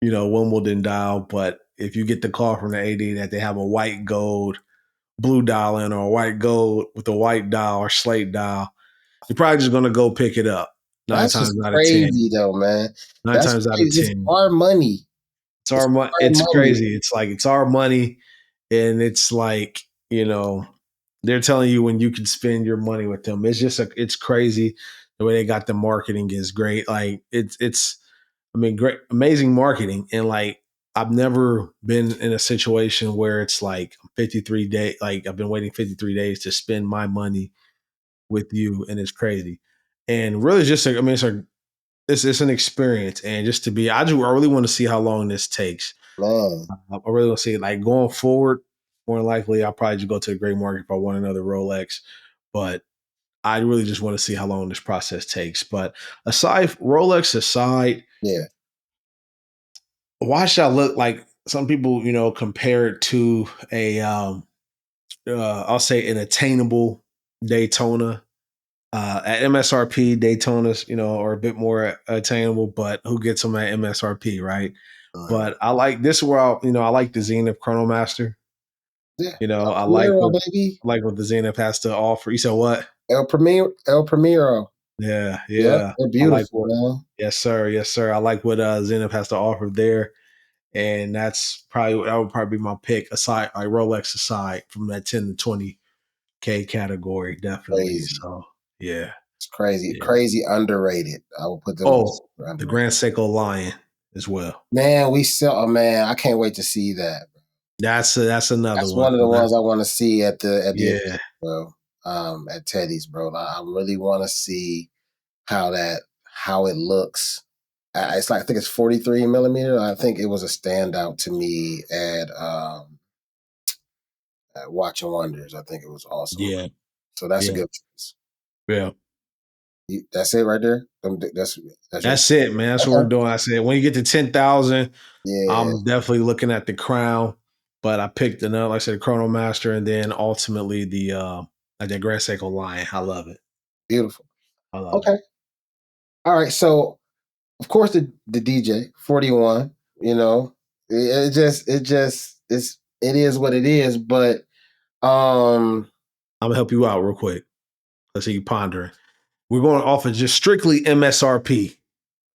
Wimbledon dial, but if you get the call from the AD that they have a white gold blue dial in or a white gold with a white dial or slate dial, you're probably just gonna go pick it up nine That's times just out of ten. crazy though, man. Nine That's times out of crazy. It's 10. our money. It's It's our money. our It's money. crazy. It's like it's our money, and it's like they're telling you when you can spend your money with them. It's just it's crazy the way they got the marketing is great. Like it's I mean great amazing marketing and like I've never been in a situation where it's like 53 days like I've been waiting 53 days to spend my money with you and it's crazy. And really just I mean it's an experience and just to be I really want to see how long this takes. Man, I really want to see it like going forward. More than likely, I'll probably just go to the gray market if I want another Rolex. But I really just want to see how long this process takes. But aside Rolex aside, yeah. why should I look like some people, compare it to a I'll say an attainable Daytona. At MSRP, Daytonas, are a bit more attainable, but who gets them at MSRP, right? Uh, But I like this world, I like the Zenith Chronomaster. yeah. I El Primero, like baby. what the Zenith has to offer. You said what? El Primero. Yeah, Yep, yeah. they're I like beautiful, what man. yes, sir. Yes, sir. I like what Zenith has to offer there. And that would probably be my pick aside like Rolex aside from that 10 to 20K category, definitely. Crazy. So yeah, It's crazy. yeah. Crazy underrated. I will put them Oh, the underrated. Grand Seiko Lion as well. Man, we sell. Oh man, I can't wait to see that. That's another That's one. one of the ones I want to see at the Yeah. event, bro. At Teddy's, bro. I really want to see how it looks. It's like I think it's 43 millimeter. I think it was a standout to me at Watch and Wonders. I think it was also. Yeah. So that's a Yeah. good choice. Yeah. That's it right there. That's your That's it, man. That's what we're okay. doing. I said when you get to 10,000, Yeah, I'm definitely looking at the crown, but I picked another, like I said, Chrono Master, and then ultimately the like that Grand Seiko Lion. I love it. beautiful. I love it. Okay, all right. So of course the DJ 41. You know, it is what it is. But um, I'm gonna help you out real quick. Let's see you pondering. We're going off of just strictly MSRP.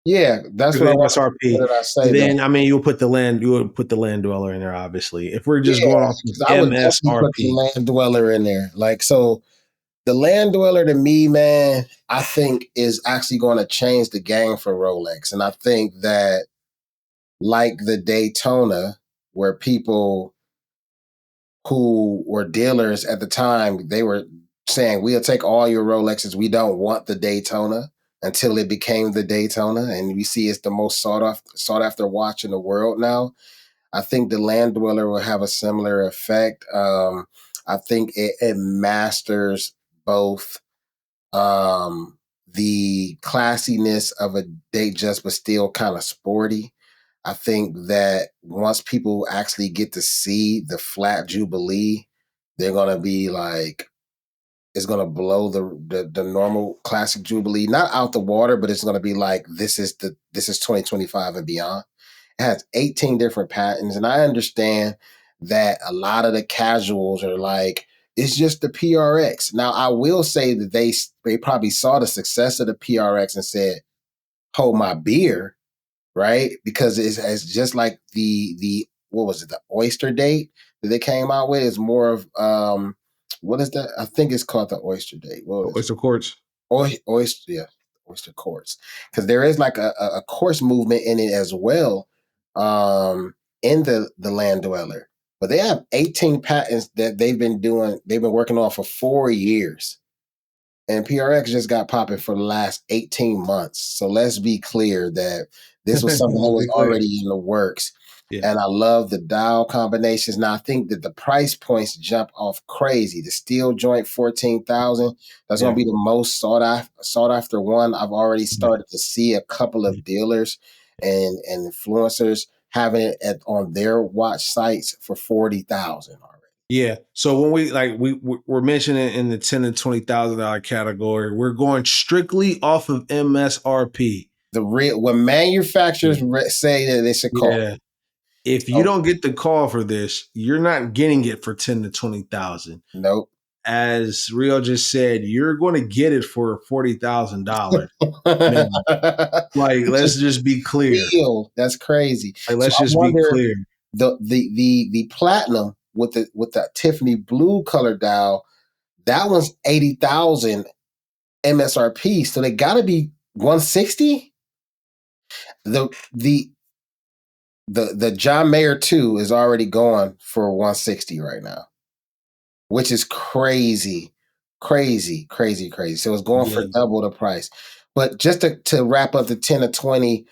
yeah, that's what I Strictly want. What MSRP. did I say And though? then I mean you would put the land dweller in there, obviously. If we're just Yeah, going off of 'cause I would definitely put the MSRP. land dweller in there. Like so, the land dweller to me, man, I think is actually going to change the game for Rolex, and I think that like the Daytona, where people who were dealers at the time, they were saying, we'll take all your Rolexes. We don't want the Daytona until it became the Daytona. And we see it's the most sought after watch in the world now. I think the Land Dweller will have a similar effect. I think it masters both the classiness of a Datejust, but still kind of sporty. I think that once people actually get to see the flat Jubilee, they're gonna be like, it's gonna blow the normal classic Jubilee not out the water, but it's gonna be like this is 2025 and beyond. It has 18 different patents, and I understand that a lot of the casuals are like, it's just the PRX. Now, I will say that they probably saw the success of the PRX and said, "Hold my beer," right? Because it's just like the what was it, the Oyster Date that they came out with is more of what is that? I think it's called the Oyster Date. What is it? Oyster Quartz. Oyster, yeah, Oyster Courts, because there is like a course movement in it as well, in the Land Dweller. But they have 18 patents that they've been doing. They've been working on for 4 years, and PRX just got popping for the last 18 months. So let's be clear that this was something that Let's was be clear. already in the works. Yeah. and I love the dial combinations. Now I think that the price points jump off crazy. The steel joint 14,000. That's going to Yeah. be the most sought after one. I've already Yeah. started to see a couple Yeah. of dealers and influencers having it on their watch sites for 40,000 already. Yeah. So when we're mentioning in the $10,000 to $20,000 category, we're going strictly off of MSRP. The real when manufacturers say that it's a call. Yeah. If you So don't get the call for this, you're not getting it for 10 to 20,000. nope. As Rio just said, you're going to get it for $40,000 minimum. Like, Which let's is just be clear. real. That's crazy. Like, So let's I just be wonder clear. the platinum with the Tiffany blue color dial, that one's 80,000 MSRP. So they gotta be 160. The John Mayer 2 is already going for 160 right now, which is crazy, crazy, crazy, crazy. So it's going for Yeah. double the price. But just to wrap up the 10 to 20,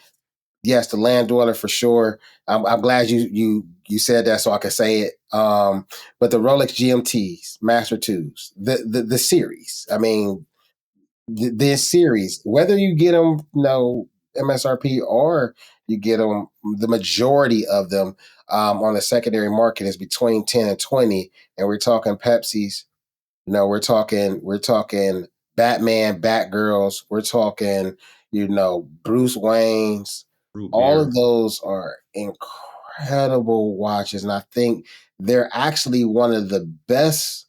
yes, the land dweller for sure. I'm glad you said that so I could say it. But the Rolex GMTs, Master Twos, the series. I mean, this series, whether you get them, MSRP or you get them, the majority of them on the secondary market is between 10 and 20, and we're talking Pepsis. We're talking Batman, Batgirls. We're talking, Bruce Wayne's. Root All beer. of those are incredible watches, and I think they're actually one of the best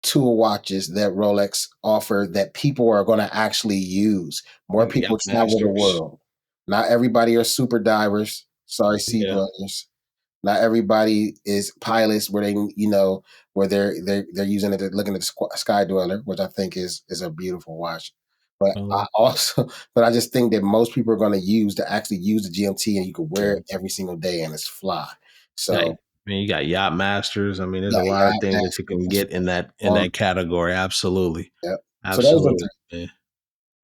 tool watches that Rolex offer that people are going to actually use. More Yacht people travel the Masters. world. Not everybody are super divers. Sorry, Sea Yeah. Dwellers. Not everybody is pilots where where they're using it, they're looking at the Sky Dweller, which I think is a beautiful watch. But I Um, also, but I just think that most people are going to actually use the GMT, and you can wear yeah. it every single day, and it's fly. Yeah. So Man, you got Yacht Masters. I mean, there's yeah, a lot of yeah, things that you can Masters, get in um, that category. Absolutely. yeah. So those are Absolutely, three. man.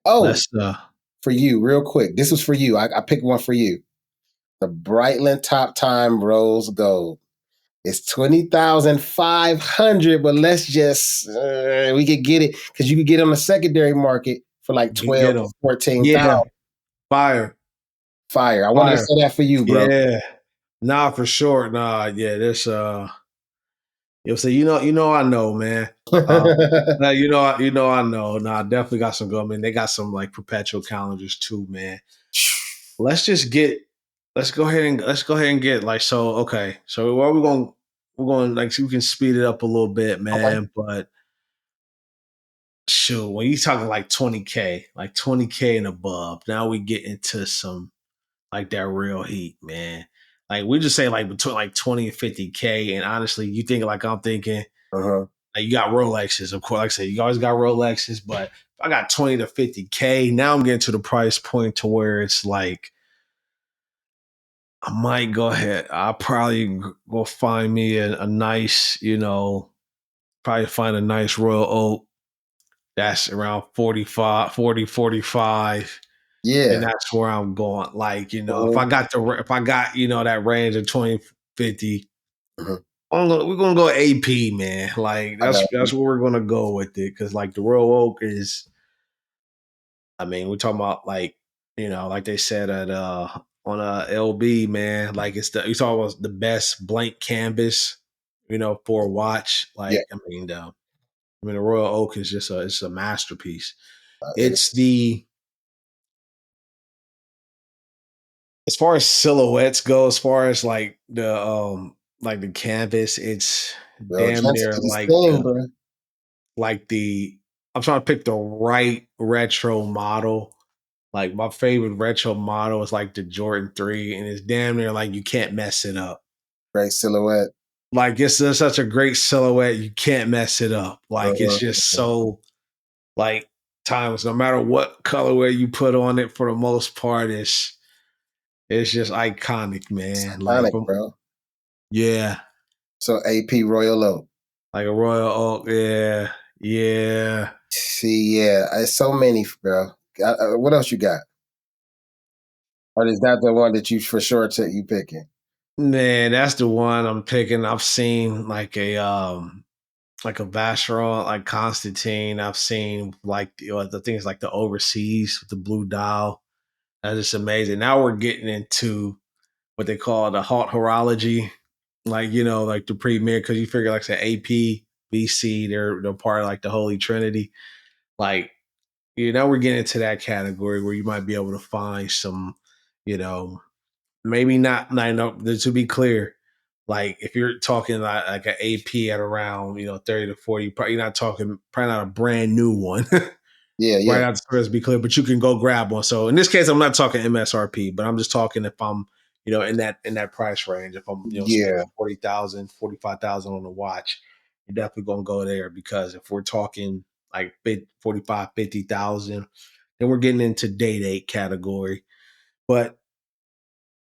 Oh, Let's for you, real quick. This was for you. I picked one for you. The Breitling Top Time Rose Gold. It's 20,500, but let's just we could get it because you could get it on the secondary market for like we 12 get to them. 14,000. Yeah. Fire. Fire. I wanted to Fire. say that for you, bro. Yeah. Nah, for sure. Nah, yeah, this you'll say, I know, man. Uh I know. Nah, I definitely got some good. I mean, they got some like perpetual calendars too, man. Let's just get let's go ahead and get like so okay. So what we're going like so we can speed it up a little bit, Okay. man. But shoot, when you talking like 20K, like 20K and above, now we get into some like that real heat, man. Like we just say like between like 20 and 50K. And honestly, you think like I'm thinking, Uh-huh. like you got Rolexes, of course. Like I said, you always got Rolexes, but if I got 20 to 50K, now I'm getting to the price point to where it's like I might go ahead. I'll probably go find me a nice, probably find a nice Royal Oak that's around 45, 40, 45. And Yeah. that's where I'm going. Like, Uh-huh. if I got, that range of 20, 50, Uh-huh. we're gonna go AP, man. Like I got that's you. where we're gonna go with it. Cause like the Royal Oak is, I mean, we're talking about like, like they said at on LB, man, like you talking about the best blank canvas, for a watch. Yeah, The Royal Oak is just it's a masterpiece. it It's is. as far as silhouettes go, as far as like the canvas, it's Well, damn attention near to this thing, bro. like the I'm trying to pick the right retro model. Like my favorite retro model is like the Jordan 3, and it's damn near like you can't mess it up. Great silhouette. Like it's just such a great silhouette, you can't mess it up. Like it's Uh-huh. just so like times, no matter what colorway you put on it, for the most part, it's just iconic, It's man. iconic, bro. Yeah, So AP Royal Oak. like a Royal Oak. Yeah, yeah. See, yeah, it's so many, bro. What else you got? Or is that the one that you for sure you picking? Man, that's the one I'm picking. I've seen like a Vacheron, like Constantine. I've seen like the things like the overseas with the blue dial. That is amazing. Now we're getting into what they call the hot horology, like like the premier, because you figure like say AP, BC, they're part of like the Holy Trinity. Like now we're getting into that category where you might be able to find some, you know, maybe not. I know to be clear, like if you're talking like an AP at around 30 to 40, probably you're not talking probably not a brand new one. Yeah, Right yeah, out the store, let's be clear, but you can go grab one. So in this case, I'm not talking MSRP, but I'm just talking if I'm, in that price range. If I'm, spending yeah. 40,000, 45,000 on a watch, you're definitely gonna go there because if we're talking like 45, 50,000, then we're getting into day date category. But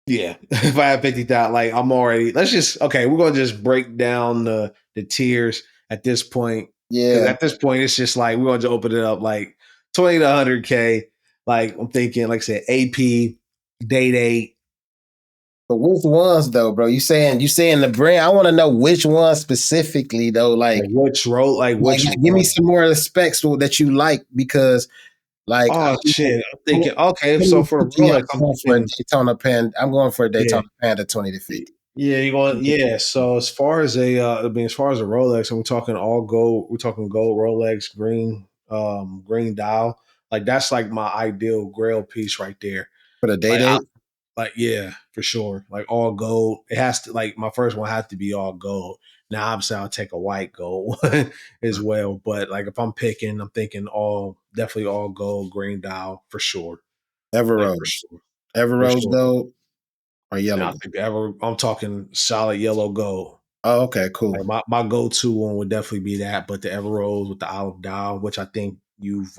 yeah, if I have 50,000, like I'm already, let's just, okay, we're gonna just break down the tiers at this point. Cause Yeah. at this point, it's just like, we're gonna just open it up like 20 to 100K. Like I'm thinking, like I said, AP, day date, But which ones though, bro? You saying the brand? I want to know which ones specifically though. like which road, like Like, which, give me some more of the specs that you like because, like, oh I'm shit. I'm thinking, okay, so for the 2050, Rolex, I'm I'm going for a thinking, Daytona Pan. I'm going for a yeah. Daytona Panda 20 to 50. Yeah, you going? Yeah. So as far as as far as a Rolex, and we're talking all gold. We're talking gold Rolex, green dial. Like that's like my ideal Grail piece right there. For the day Like I, date. like yeah, for sure. Like all gold. It has to like my first one has to be all gold. Now obviously I'll take a white gold one as well. But like if I'm picking, I'm thinking all definitely all gold, green dial for sure. Like for Everrose. sure, for Everrose sure. gold or yellow Now I gold? think ever I'm talking solid yellow gold. Oh, okay, cool. Like my go-to one would definitely be that, but the Everrose with the olive dial, which I think you've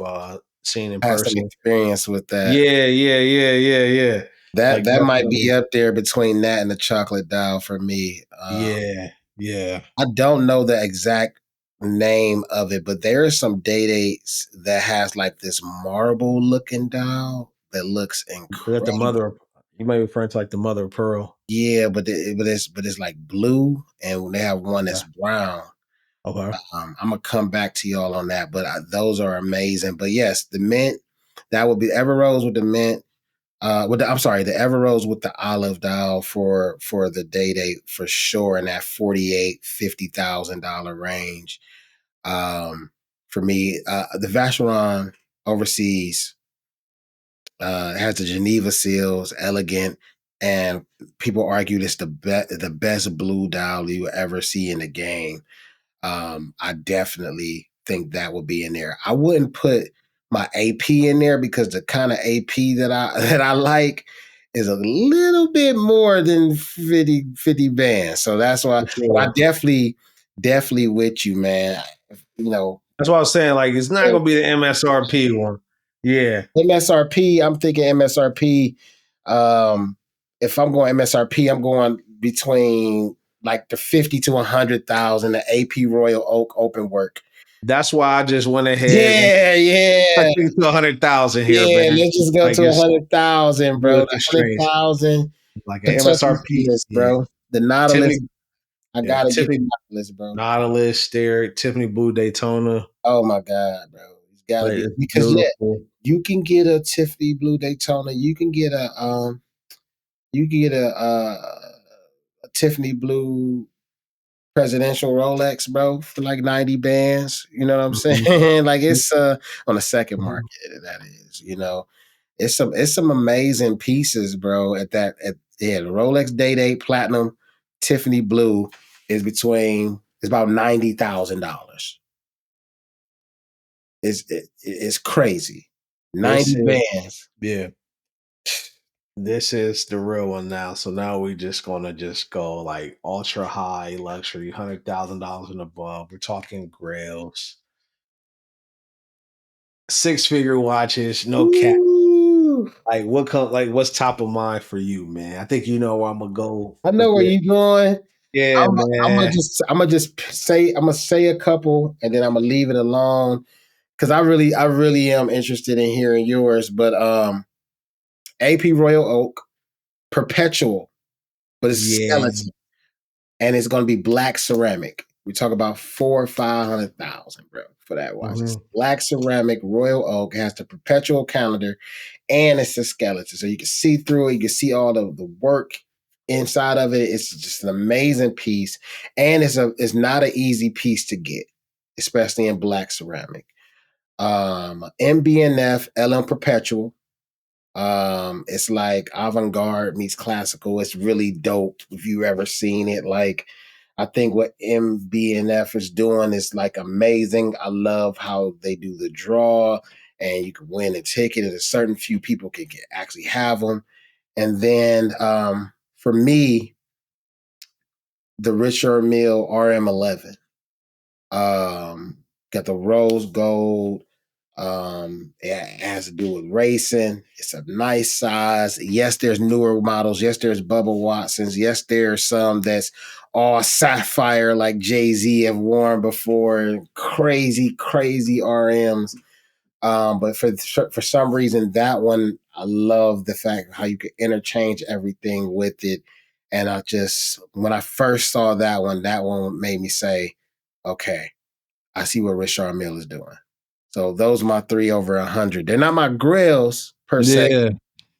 seen in I had some person. experience with that. Yeah, yeah, yeah, yeah, yeah. That Like that might be definitely. up there between that and the chocolate dial for me. Yeah, yeah. I don't know the exact name of it, but there are some day dates that has like this marble looking dial that looks Is that the incredible. mother? You might be referring to like the mother of pearl. Yeah, but it's like blue, and they have one that's Okay. brown. Okay. I'm gonna come back to y'all on that, but those are amazing. But yes, the mint that would be Everrose with the mint. I'm sorry, the Everrose with the olive dial for the day date for sure in that 48, $50,000 range. For me, the Vacheron overseas has the Geneva seals, elegant, and people argue it's the best blue dial you will ever see in the game. I definitely think that would be in there. I wouldn't put my AP in there because the kind of AP that I that I like is a little bit more than 50 bands. So that's why, For but I sure. definitely with you, man. You know, That's what I was saying. Like it's not yeah, gonna be the MSRP one. Yeah. MSRP, I'm thinking MSRP. Um, if I'm going MSRP, I'm going between like the 50 to 100,000, the AP Royal Oak open work. That's why I just went ahead and Yeah, I yeah, think to 100,000 here, yeah. man. Let's just go Like to a just 100,000, do bro. it The this hundred straight. thousand. Like an Kentucky MSRP. Nautilus, Yeah. bro. The Nautilus. Tiffany, I yeah, gotta get the Tiffany Nautilus, bro. Nautilus there, Tiffany Blue Daytona. Oh my god, bro. It's gotta Like be it's because yeah, beautiful. you can get a Tiffany Blue Daytona. You can get a Tiffany Blue presidential Rolex, bro, for like 90 bands. You know what I'm Mhm, saying? Like it's on the second mhm. market, that is, it's some amazing pieces, bro. The Rolex Date 8 Platinum Tiffany Blue is about $90,000. It's crazy. This 90 is bands. yeah. This is the real one now. So now we just gonna just go like ultra high luxury, $100,000 and above. We're talking grails, 6-figure watches, no cap. Ooh, Like what come like what's top of mind for you, man? I think you know where I'm gonna go I with know where it. you're going. Yeah, man. I'm gonna say a couple and then I'm gonna leave it alone because I really am interested in hearing yours. But AP Royal Oak, Perpetual. but it's a Yeah. skeleton, and it's going to be black ceramic. We talk about 400,000 or 500,000, bro, for that watch. It's Hmm. black ceramic, royal oak. It has the perpetual calendar, and it's a skeleton, so you can see through it. You can see all the work inside of it. It's just an amazing piece, and it's not an easy piece to get, especially in black ceramic. MBNF LM Perpetual. It's like avant-garde meets classical. It's really dope if you ever seen it. Like, I think what MBNF is doing is like amazing. I love how they do the draw, and you can win a ticket, and a certain few people can actually have them. And then for me, the Richard Mille RM11. Got the rose gold. It has to do with racing. It's a nice size. Yes, there's newer models. Yes, there's Bubba Watsons. Yes, there's some that's all sapphire like Jay-Z have worn before. Crazy, crazy RMs. But for some reason, that one I love the fact how you could interchange everything with it. And I just when I first saw that one made me say, okay, I see what Richard Mille is doing. So those are my 3 over 100. They're not my grills per se, Yeah.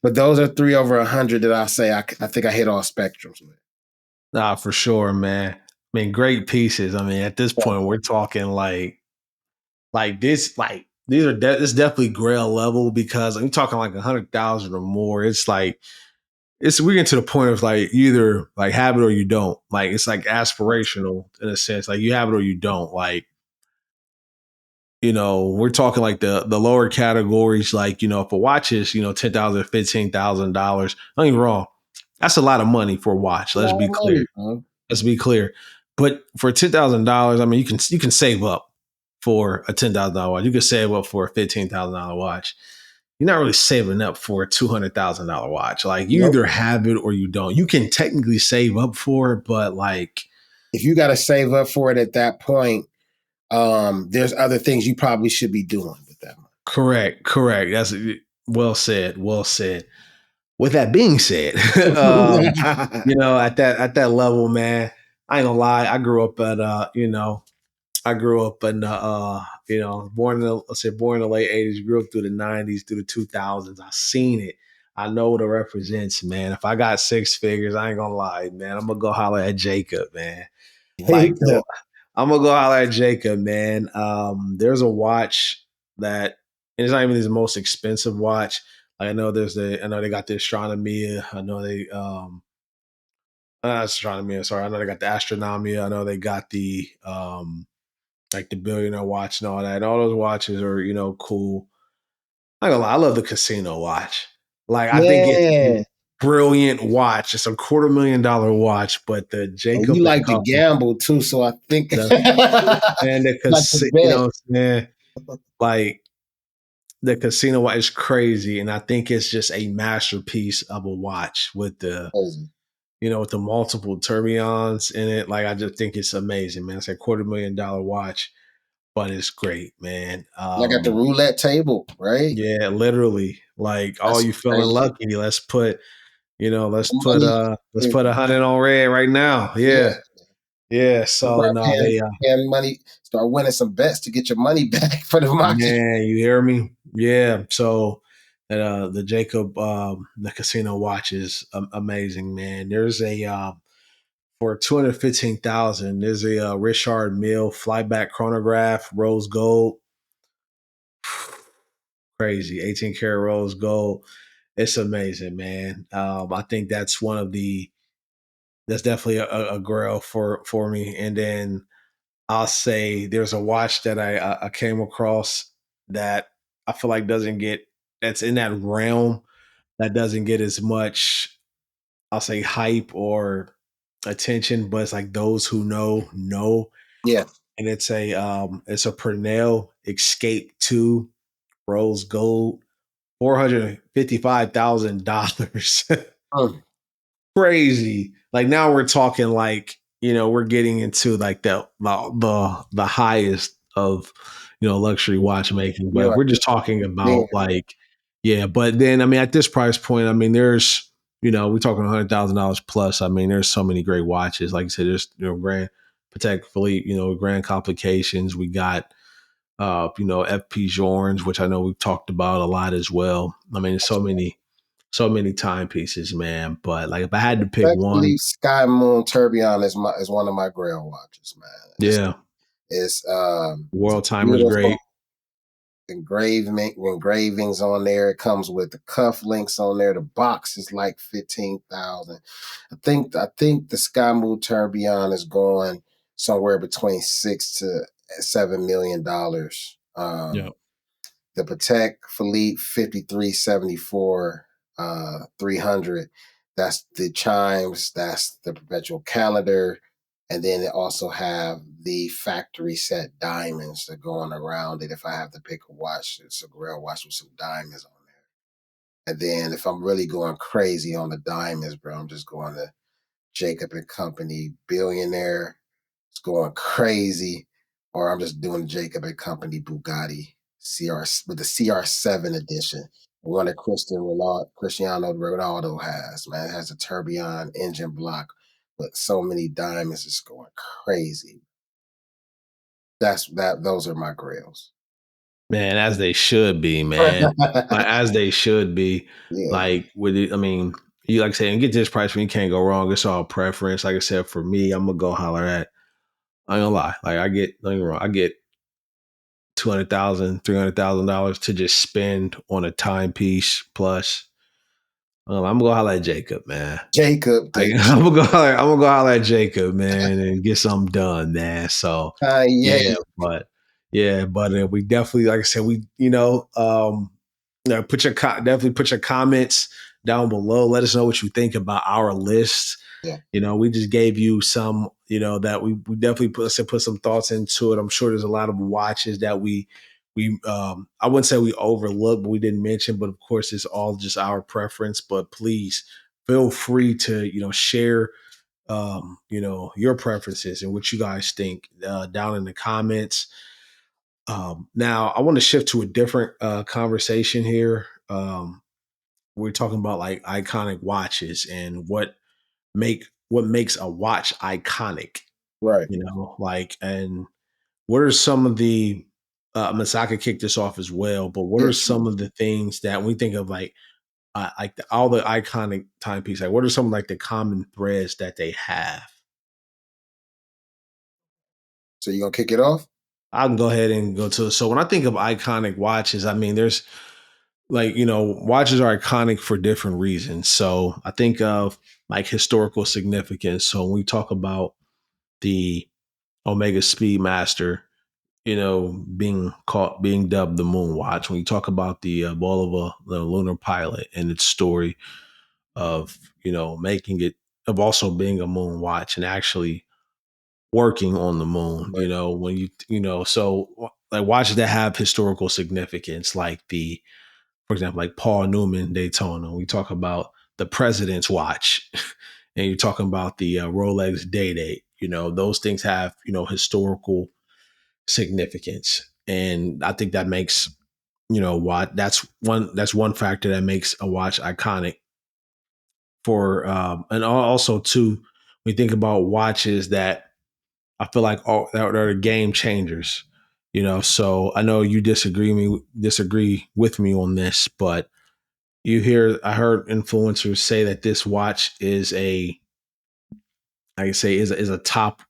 but those are 3 over 100 that I say I think I hit all spectrums with. Nah, for sure, man. I mean, great pieces. I mean, at this point, we're talking like this, like these are it's definitely Grail level because I'm talking like 100,000 or more. It's like we're getting to the point of like you either like have it or you don't. Like it's like aspirational in a sense. Like you have it or you don't. Like we're talking like the lower categories. Like if a watch is $10,000, $15,000. Don't get me wrong, that's a lot of money for a watch. A Let's lot be of clear. money, bro. Let's be clear. But for $10,000, I mean, you can save up for a $10,000 watch. You can save up for a $15,000 watch. You're not really saving up for a $200,000 watch. Like you Nope. either have it or you don't. You can technically save up for it, but like If you got to save up for it at that point, there's other things you probably should be doing with that correct. That's well said. Well said. With that being said, money. at that level, man, I ain't gonna lie. I grew up in born in the let's say born in the late '80s, grew up through the '90s, through the 2000s. I seen it. I know what it represents, man. If I got six figures, I ain't gonna lie, man. I'm gonna go holler at Jacob, man. Like I'm gonna go holler at Jacob, man. There's a watch that and it's not even his most expensive watch. Like I know they got the astronomy. I know they astronomy. Sorry, I know they got the astronomia. I know they got the like the billionaire watch and all that. All those watches are, cool. I'm not gonna lie, I love the casino watch. Like I think it's a Yeah. brilliant watch. It's a $250,000 watch, but the And you Jacob and like to Couple, gamble too, so I think the and the like to casino, bet. what I'm saying? Like the casino watch is crazy, and I think it's just a masterpiece of a watch with with the multiple tourbillons in it. Like I just think it's amazing, man. It's a $250,000 watch, but it's great, man. Like at the roulette table, right? Yeah, literally. Like, oh, That's you feeling crazy. lucky? Let's put Money. let's put 100 on red right now. Yeah. Yeah. Yeah. You So start no, paying money, start winning some bets to get your money back for the market. man, you hear me? Yeah. So the Jacob the casino watch is amazing, man. There's a for 215,000, there's a Richard Mille flyback chronograph, rose gold. Crazy. 18 karat rose gold. It's amazing, man. I think that's definitely a grail for me. And then I'll say there's a watch that I came across that I feel like doesn't get that's in that realm that doesn't get as much I'll say hype or attention, but it's like those who know. Yeah. And it's a Purnell Escape 2 rose gold, $455,000. Mm. Crazy. Like now we're talking like, we're getting into like the highest of, luxury watchmaking. You're But right. we're just talking Yeah. about like, yeah. But then, I mean, at this price point, I mean, there's we're talking $100,000 plus. I mean, there's so many great watches. Like I said, there's Grand Patek Philippe, Grand Complications. We got FP Journes, which I know we've talked about a lot as well. I mean, there's so many timepieces, man. But like if I had to pick one, Respectfully, Sky Moon Tourbillon is one of my grail watches, man. yeah, It's World Timer's beautiful great. engravings on there. It comes with the cuff links on there. The box is like 15,000. I think the Sky Moon Tourbillon is going somewhere between $6 to $7 million. Yeah. The Patek Philippe 5374 300. That's the chimes, that's the perpetual calendar, and then it also have the factory set diamonds that go on around it. If I have to pick a watch, it's a Grail watch with some diamonds on there. And then if I'm really going crazy on the diamonds, bro, I'm just going to Jacob and Company Billionaire. It's going crazy. Or I'm just doing Jacob and Company Bugatti CR with the CR7 edition. The one that Cristiano Ronaldo has, man. It has a tourbillon engine block with so many diamonds. It's going crazy. Those are my grails. Man, as they should be, man. Like as they should be. Yeah. Like with it, I mean, you like I said, and get this price when you can't go wrong. It's all preference. Like I said, for me, I'm gonna go holler at. I ain't gonna lie. Like don't get me wrong, I get $200,000, $300,000 to just spend on a timepiece plus. I'm gonna go holler at Jacob, man. Jacob, Like, the I'm gonna go holler at Jacob, man, and get something done, man. So Kanye. but we definitely, like I said, definitely put your comments down below. Let us know what you think about our list. Yeah. We just gave you some, that we definitely put some thoughts into it. I'm sure there's a lot of watches that we I wouldn't say we overlooked, but we didn't mention. But of course, it's all just our preference. But please feel free to share your preferences and what you guys think down in the comments. Now I want to shift to a different conversation here. We're talking about like iconic watches and what makes a watch iconic. Right. Like, and what are some of the Masaka kicked this off as well, but what Yeah, are sure. some of the things that we think of all the iconic timepiece? Like, what are some like the common threads that they have? So you gonna kick it off? I can go ahead and go to. So when I think of iconic watches, I mean, there's like, watches are iconic for different reasons. So I think of like historical significance. So when we talk about the Omega Speedmaster, being dubbed the Moon Watch. When you talk about the Bulova, the lunar pilot, and its story of making it, of also being a moon watch and actually working on the moon. Right. When so like watches that have historical significance, like for example, like Paul Newman Daytona. We talk about the President's Watch, and you're talking about the Rolex Day Date. Those things have historical significance, and I think that makes what that's one factor that makes a watch iconic. For and also too, we think about watches that I feel like that are game changers. So I know you disagree with me on this, but I heard influencers say that this watch is is a top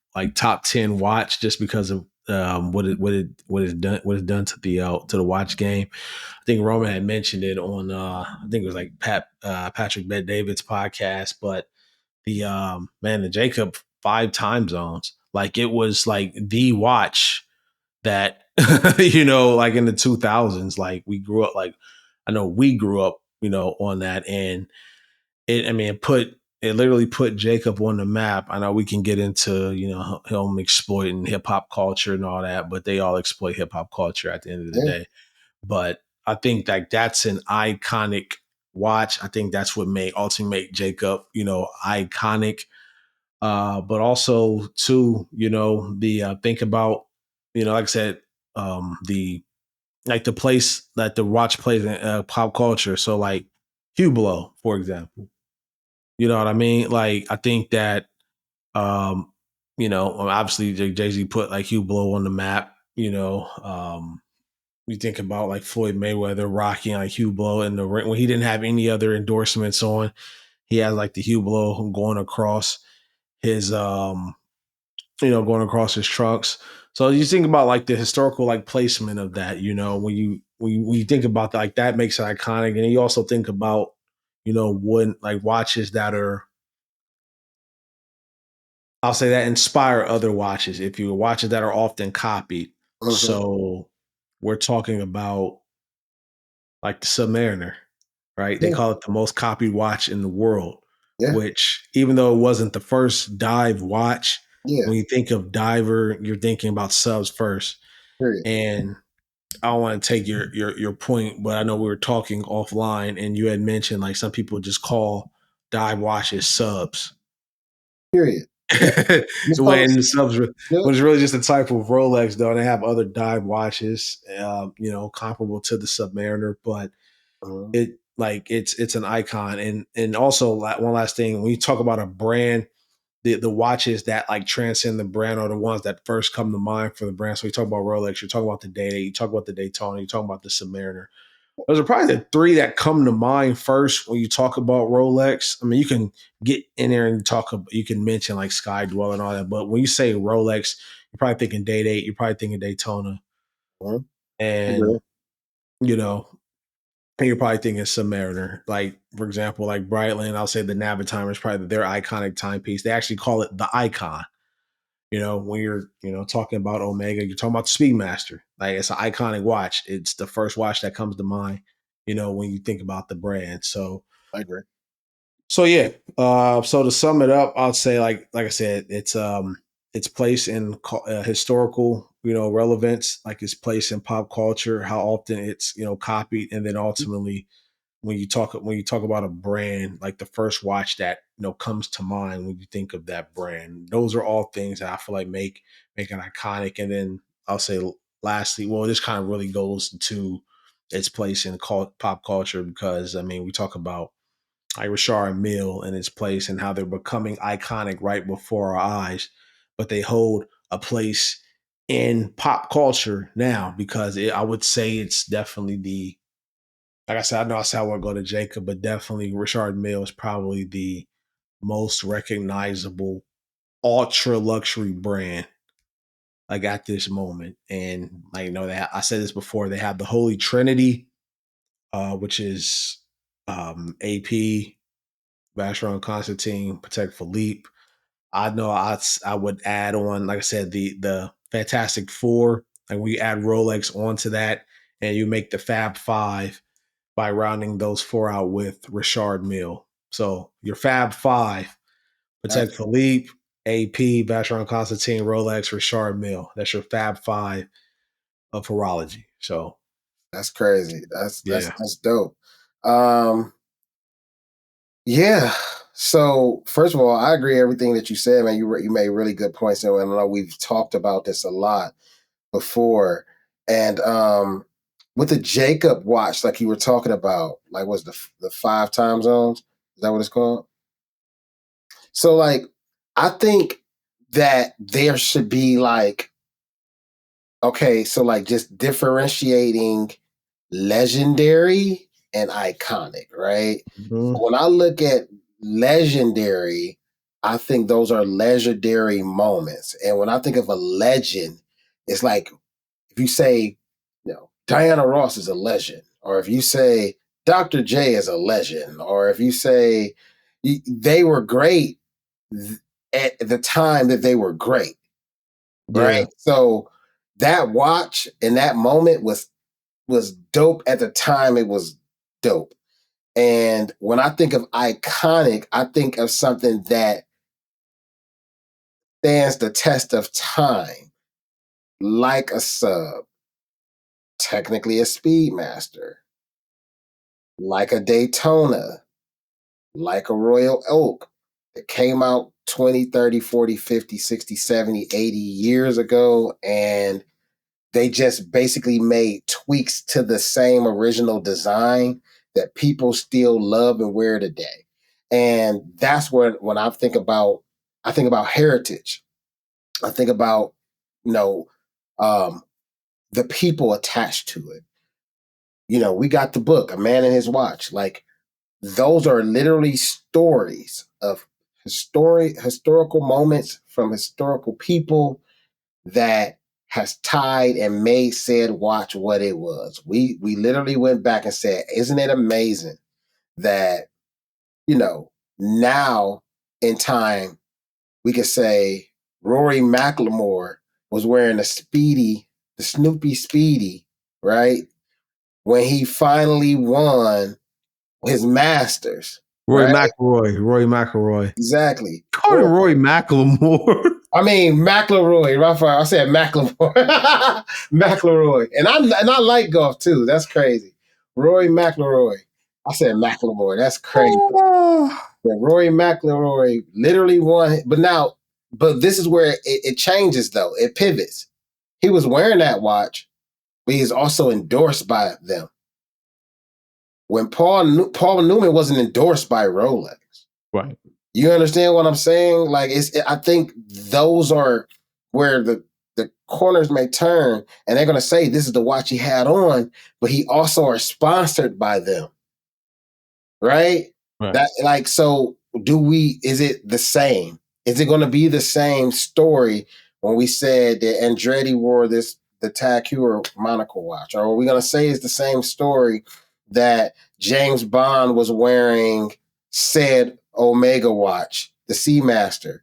10 watch just because of what it's done to the watch game. I think Roman had mentioned it on I think it was like Patrick Bet David's podcast, but the Jacob 5 time zones, like it was like the watch that like in the 2000s, like we grew up, like I know we grew up on that, and it literally put Jacob on the map. I know we can get into him exploiting hip hop culture and all that, but they all exploit hip hop culture at the end of the Yeah. day. But I think like that's an iconic watch. I think that's what made ultimately make Jacob iconic. But also too, the think about like I said, the like the place that the watch plays in pop culture. So like Hublot, for example. You know what I mean? Like I think that um, obviously Jay Z put like Hugh Blow on the map. You think about like Floyd Mayweather rocking like Hugh Blow in the ring when he didn't have any other endorsements on. He had like the Hugh Blow going across his going across his trunks. So you think about like the historical like placement of that, when you think about that, like that makes it iconic. And you also think about, when like watches that are, I'll say that inspire other watches. If you watches that are often copied. Mhm. So we're talking about like the Submariner, right? They Yeah, call it the most copied watch in the world, yeah, which even though it wasn't the first dive watch, yeah. when you think of diver, you're thinking about subs first. Period. And I don't want to take your point, but I know we were talking offline and you had mentioned like some people just call dive watches subs. Period. Yeah. Just call when it. the subs Yeah. when it's really just a type of Rolex though, and they have other dive watches, comparable to the Submariner, but Mhm. it's an icon. And also one last thing, when you talk about a brand, the watches that like transcend the brand are the ones that first come to mind for the brand. So you talk about Rolex, you're talking about the Day-Day, you talk about the Daytona, you talk about the Submariner. Those are probably the three that come to mind first when you talk about Rolex. I mean, you can get in there and talk about, you can mention like Sky Dweller and all that, but when you say Rolex, you're probably thinking Day-Day, you're probably thinking Daytona, Mhm. and Agree. you know, and you're probably thinking Submariner. Like, for example, like Breitling, I'll say the Navitimer is probably their iconic timepiece. They actually call it the icon. When you're, talking about Omega, you're talking about the Speedmaster. Like it's an iconic watch. It's the first watch that comes to mind, when you think about the brand. I agree. So yeah. So to sum it up, I'll say like I said, it's place in historical, relevance, like its place in pop culture, how often it's copied, and then ultimately when you talk about a brand, like the first watch that comes to mind when you think of that brand, those are all things that I feel like make it iconic. And then I'll say lastly, well, this kind of really goes into its place in pop culture because I mean we talk about like Richard Mille and its place and how they're becoming iconic right before our eyes, but they hold a place in pop culture now because I would say it's definitely the like I said, I know I said I want to go to Jacob, but definitely Richard Mille is probably the most recognizable ultra luxury brand like at this moment. And like I said this before, they have the Holy Trinity, which is AP, Vacheron Constantine, Patek Philippe. I know I would add on, like I said, the Fantastic Four. Like we add Rolex onto that, and you make the Fab Five by rounding those four out with Richard Mille. So your Fab Five: Patek That's Philippe, AP, Vacheron Constantine, Rolex, Richard Mille. That's your Fab Five of horology. So that's crazy. That's that's yeah. that's dope. Um, yeah. So first of all, I agree everything that you said, man. You made really good points, and I know we've talked about this a lot before. And with the Jacob watch, like you were talking about, like was the five time zones? Is that what it's called? So like, I think that there should be like, okay, so like just differentiating legendary and iconic, right? Mhm. When I look at legendary, I think those are legendary moments. And when I think of a legend, it's like if you say, Diana Ross is a legend, or if you say Dr. J is a legend, or if you say they were great at the time that they were great, Yeah. right? So that watch in that moment was dope at the time it was dope. And when I think of iconic, I think of something that stands the test of time, like a sub, technically a Speedmaster, like a Daytona, like a Royal Oak that came out 20, 30, 40, 50, 60, 70, 80 years ago. And they just basically made tweaks to the same original design that people still love and wear today. And that's when I think about heritage. I think about, you know, um, the people attached to it. We got the book, A Man and His Watch. Like those are literally stories of historical moments from historical people that has tied and made said watch what it was. We literally went back and said, isn't it amazing that, now in time we could say Rory McIlmore was wearing the Snoopy Speedy, right? When he finally won his Masters, right? Roy McIlroy. Exactly. Called him Roy McLemore. I mean McIlroy, Raphael. I said McLemore, McIlroy, and I like golf too. That's crazy. Roy McIlroy. I said McLemore. That's crazy. But Rory McIlroy literally won. But this is where it changes though. It pivots. He was wearing that watch, but he's also endorsed by them. When Paul Newman wasn't endorsed by Rolex. Right. You understand what I'm saying? Like I think those are where the corners may turn, and they're going to say this is the watch he had on, but he also are sponsored by them, right? Right. That like so. Is it the same? Is it going to be the same story when we said that Andretti wore the Tag Heuer monocle watch, or are we going to say it's the same story that James Bond was wearing said Omega watch, the Seamaster,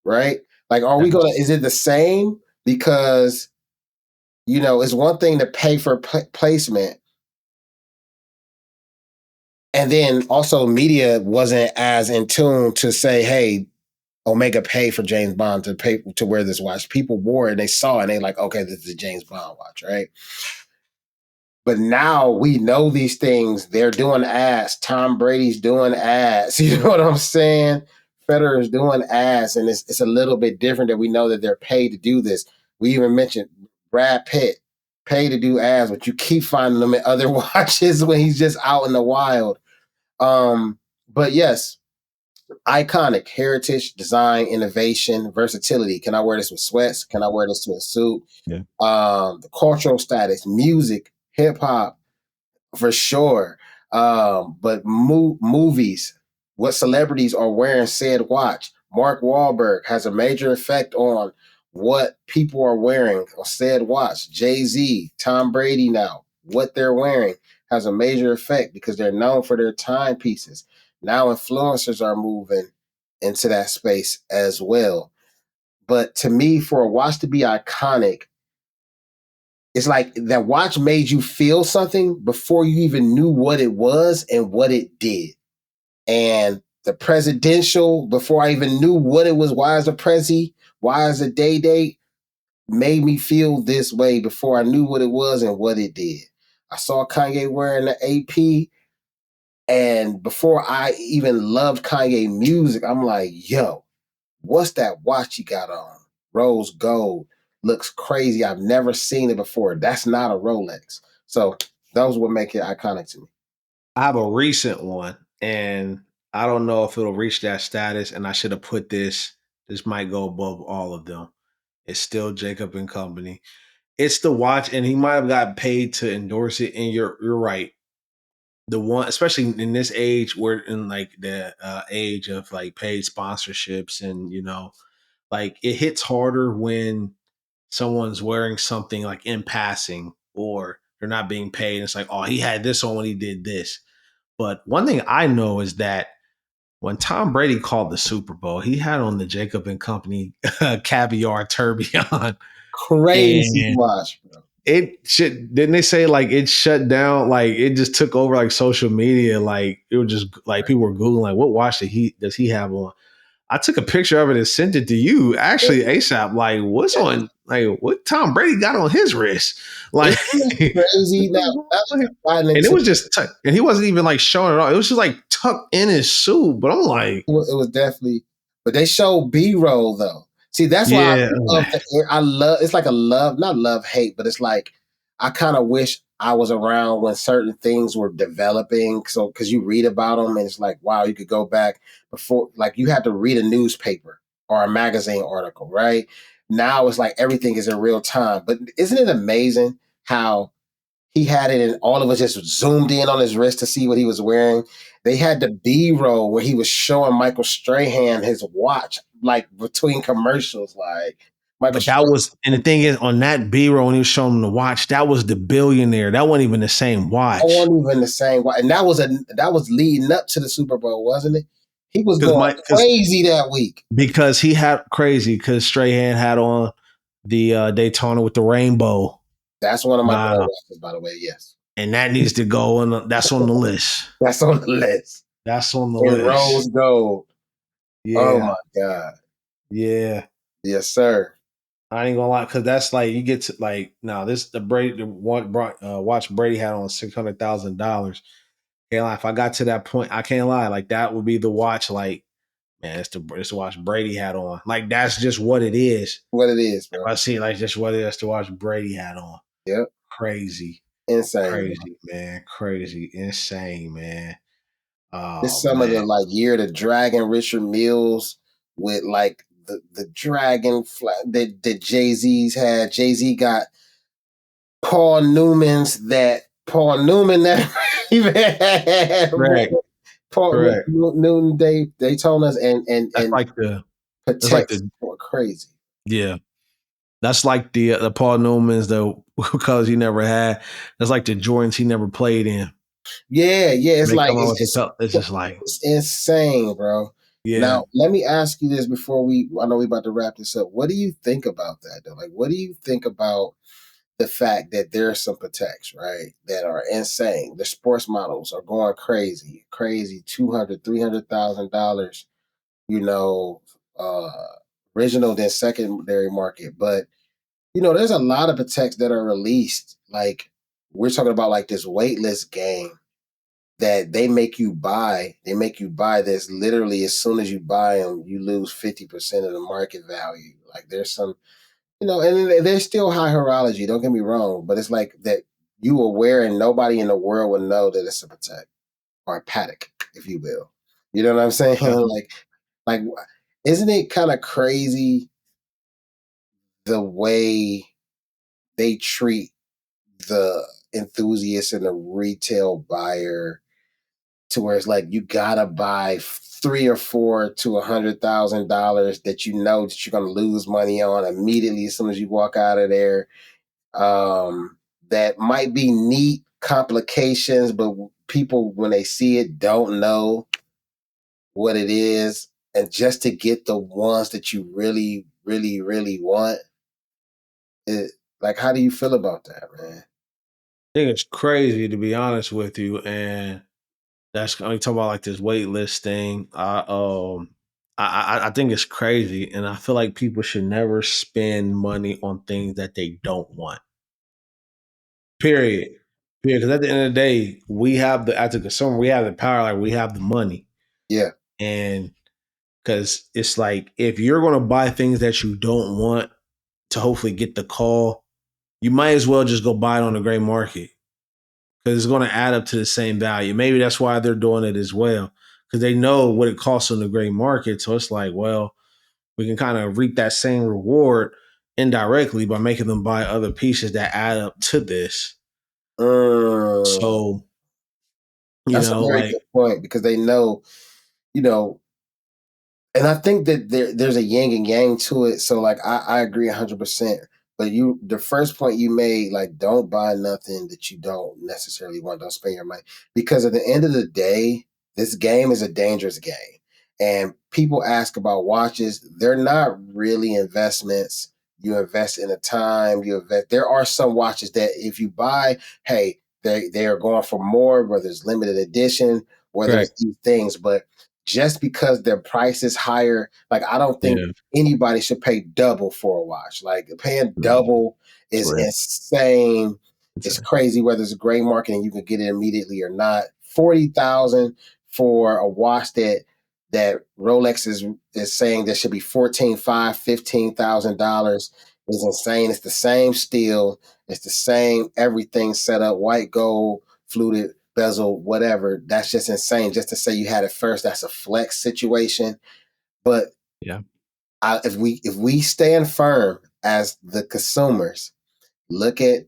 right? Like, are we gonna? Is it the same? Because it's one thing to pay for placement, and then also media wasn't as in tune to say, "Hey, Omega paid for James Bond to wear this watch." People wore it, and they saw it, and they like, "Okay, this is a James Bond watch, right?" But now we know these things. They're doing ads. Tom Brady's doing ads. You know what I'm saying? Federer's doing ads, and it's a little bit different that we know that they're paid to do this. We even mentioned Brad Pitt paid to do ads, but you keep finding them in other watches when he's just out in the wild. But yes, iconic heritage, design, innovation, versatility. Can I wear this with sweats? Can I wear this to a suit? Yeah. The cultural status, music, hip hop, for sure. But movies, what celebrities are wearing said watch. Mark Wahlberg has a major effect on what people are wearing on said watch. Jay-Z, Tom Brady now, what they're wearing has a major effect because they're known for their timepieces. Now influencers are moving into that space as well. But to me, for a watch to be iconic, it's like that watch made you feel something before you even knew what it was and what it did. And the presidential, before I even knew what it was, why is a Prezi, why is a day date, made me feel this way before I knew what it was and what it did. I saw Kanye wearing the AP, and before I even loved Kanye music, I'm like, yo, what's that watch he got on? Rose gold. Looks crazy. I've never seen it before. That's not a Rolex. So those would make it iconic to me. I have a recent one, and I don't know if it'll reach that status. And I should have put this. This might go above all of them. It's still Jacob and Company. It's the watch, and he might have got paid to endorse it. And you're right. The one, especially in this age, we're in like the age of like paid sponsorships, and like it hits harder when someone's wearing something like in passing or they're not being paid. It's like, oh, he had this on when he did this. But one thing I know is that when Tom Brady called the Super Bowl, he had on the Jacob and Company caviar tourbillon, Crazy and watch, bro. it should. Didn't they say like it shut down? Like it just took over like social media. Like it was just like people were googling like, what watch does he have on? I took a picture of it and sent it to you actually ASAP. Like, what's on? Like, what Tom Brady got on his wrist? Like, It's crazy. Now, and it was just, and he wasn't even like showing it all. It was just like tucked in his suit. But I'm like, it was definitely, but they show B-roll though. See, that's why yeah, I love it's like a love, not love hate, but it's like I kind of wish I was around when certain things were developing. So, because you read about them and it's like, wow, you could go back before, like, you had to read a newspaper or a magazine article, right? Now it's like everything is in real time. But isn't it amazing how he had it and all of us just zoomed in on his wrist to see what he was wearing? They had the B-roll where he was showing Michael Strahan his watch, like between commercials, like Michael But that Strahan. was, and the thing is, on that B roll when he was showing him the watch, that was the billionaire. That wasn't even the same I watch. wasn't even the same. And that was leading up to the Super Bowl, wasn't it? He was Because going my because crazy that week. because he had crazy because Strahan had on the Daytona with the rainbow. That's one of my gold Wow, watches, by the way. Yes, and that needs to go, and that's on the list. that's on the list. That's on the In list. rose gold. Oh Yeah, my god. yeah. Yes, sir. I ain't gonna lie, because that's like you get to like now this the Brady the one watch Brady had on $600,000. Can't lie, if I got to that point, I can't lie, like that would be the watch. Like man, it's the watch Brady had on. Like that's just what it is. What it is, If bro. I see like just what it is to watch Brady had on. Yep. Crazy, Insane, bro. crazy, man, crazy, insane, man. It's Oh some of man, the like Year the Dragon, Richard Mills with like the dragon flag that Jay Z's had. Jay Z got Paul Newman's that Paul Newman that even had correct, Paul correct. Newton Daytona's That's and like the that's like Pateks the were crazy. yeah. That's like the Paul Newman's though, because he never had. That's like the Jordans he never played in. Yeah, yeah. It's They like come out with the cup. It's just like, it's insane, bro. yeah. Now, let me ask you this before I know we about to wrap this up. What do you think about that though? Like, what do you think about the fact that there are some Pateks, right, that are insane? The sports models are going crazy, crazy, 200, $300,000, you know, uh, original then secondary market. But, there's a lot of Pateks that are released. Like, we're talking about like this waitlist game that they make you buy. They make you buy this literally as soon as you buy them, you lose 50% of the market value. Like there's some, and there's still high horology. Don't get me wrong, but it's like that you are wearing. Nobody in the world would know that it's a Patek or a Patek, if you will. You know what I'm saying? Yeah. Like, isn't it kind of crazy the way they treat the enthusiast and the retail buyer, to where it's like you gotta buy three or four to $100,000 that you know that you're gonna lose money on immediately as soon as you walk out of there. That might be neat complications, but people when they see it don't know what it is, and just to get the ones that you really, really, really want, it like how do you feel about that, man? I think it's crazy to be honest with you. And that's when you talk about like this wait list thing. I think it's crazy. And I feel like people should never spend money on things that they don't want. Period. Period. Because at the end of the day, we have as a consumer, we have the power, like we have the money. Yeah. And because it's like if you're going to buy things that you don't want to hopefully get the call, you might as well just go buy it on the gray market because it's going to add up to the same value. Maybe that's why they're doing it as well because they know what it costs on the gray market. So it's like, well, we can kind of reap that same reward indirectly by making them buy other pieces that add up to this. Mm, So, that's a very like, good point because they know, you know, and I think that there's a yin and yang to it. So like I agree 100%. But the first point you made, like don't buy nothing that you don't necessarily want. Don't spend your money because at the end of the day, this game is a dangerous game. And people ask about watches. They're not really investments. You invest in a time. You invest. There are some watches that if you buy, hey, they are going for more. Whether it's limited edition, whether it's correct. these things, but just because their price is higher, like I don't think Yeah. anybody should pay double for a watch. Like paying No, double it's is real. insane. It's It's crazy whether it's a gray market and you can get it immediately or not. 40,000 for a watch that Rolex is saying that should be 14,500, $15,000. It's insane. It's the same steel. It's the same everything set up, white gold, fluted bezel, whatever. That's just insane. Just to say you had it first, that's a flex situation. But Yeah. if we stand firm as the consumers, look at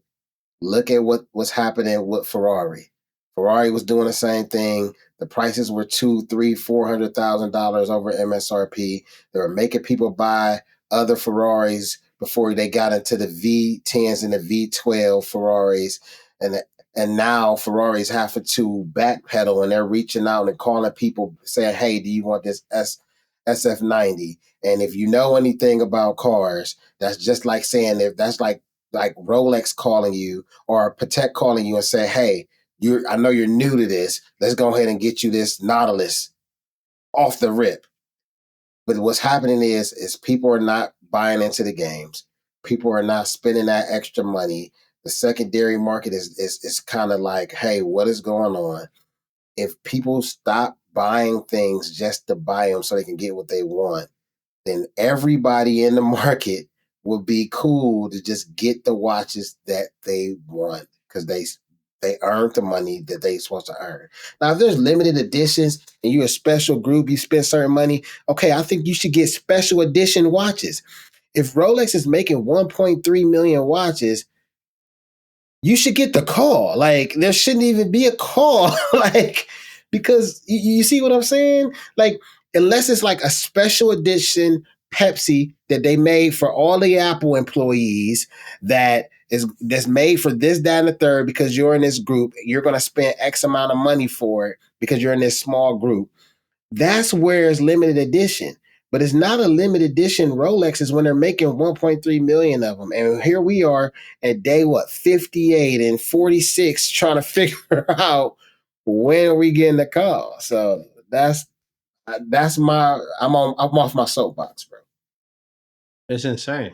what was happening with Ferrari. Ferrari was doing the same thing. The prices were two, three, $400,000 over MSRP. They were making people buy other Ferraris before they got into the V10s and the V12 Ferraris, and and now Ferrari's having to backpedal and they're reaching out and calling people saying, "Hey, do you want this SF90?" And if you know anything about cars, that's just like saying if that's like Rolex calling you or Patek calling you and say, "Hey, I know you're new to this. Let's go ahead and get you this Nautilus off the rip." But what's happening is people are not buying into the games. People are not spending that extra money. The secondary market is kind of like, "Hey, what is going on?" If people stop buying things just to buy them so they can get what they want, then everybody in the market will be cool to just get the watches that they want because they earned the money that they supposed to earn. Now, if there's limited editions and you're a special group, you spend certain money, okay, I think you should get special edition watches. If Rolex is making 1.3 million watches, you should get the call. Like, there shouldn't even be a call. Like, because you see what I'm saying? Like, unless it's like a special edition Pepsi that they made for all the Apple employees that's made for this, that, and the third, because you're in this group, you're gonna spend X amount of money for it because you're in this small group. That's where it's limited edition. But it's not a limited edition Rolexes when they're making 1.3 million of them. And here we are at day 58 and 46 trying to figure out when are we getting the call. So that's my I'm off my soapbox, bro. It's insane.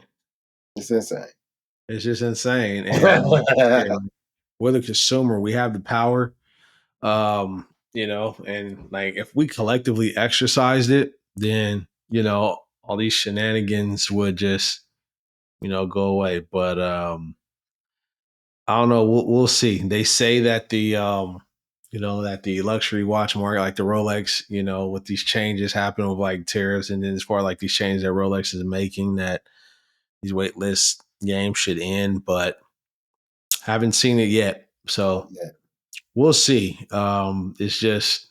It's insane. It's just insane. And like you say, like, we're the consumer. We have the power. And like if we collectively exercised it, then all these shenanigans would just go away. But I don't know. We'll see. They say that that the luxury watch market, like the Rolex, with these changes happening with like tariffs, and then as far as like these changes that Rolex is making, that these wait list games should end, but haven't seen it yet. So Yeah, we'll see. It's just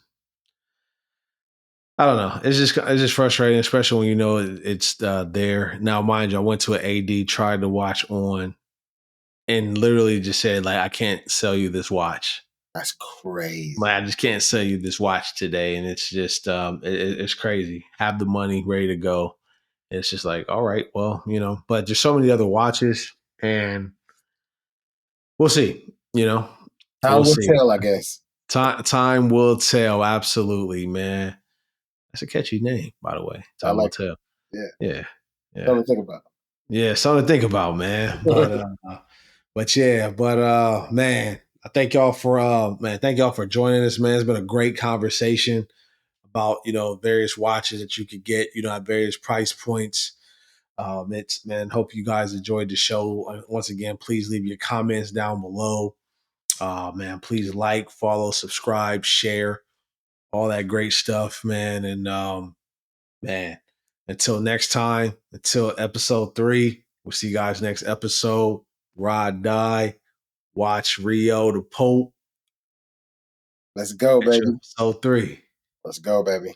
I don't know. It's just frustrating, especially when it's there. Now, mind you, I went to an AD, tried to watch on, and literally just said like, I can't sell you this watch. that's crazy. Like, I just can't sell you this watch today, and it's just it's crazy. Have the money ready to go. It's just like, all right, well, but there's so many other watches, and we'll see. Time We'll will see. tell, I guess. Time will tell. Absolutely, man. That's a catchy name, by the way. I Time will like it. tell. Yeah. Yeah, yeah, Something to think about. yeah. Something to think about, man. But man, I thank y'all for thank y'all for joining us, man. It's been a great conversation about various watches that you could get, at various price points. It's man, hope you guys enjoyed the show. Once again, please leave your comments down below. Man, please like, follow, subscribe, share, all that great stuff, man. And man, until next time, until episode 3, we'll see you guys next episode. Rod Dye, watch Rio the Pope. Let's go, Catch you baby. episode 3. Let's go, baby.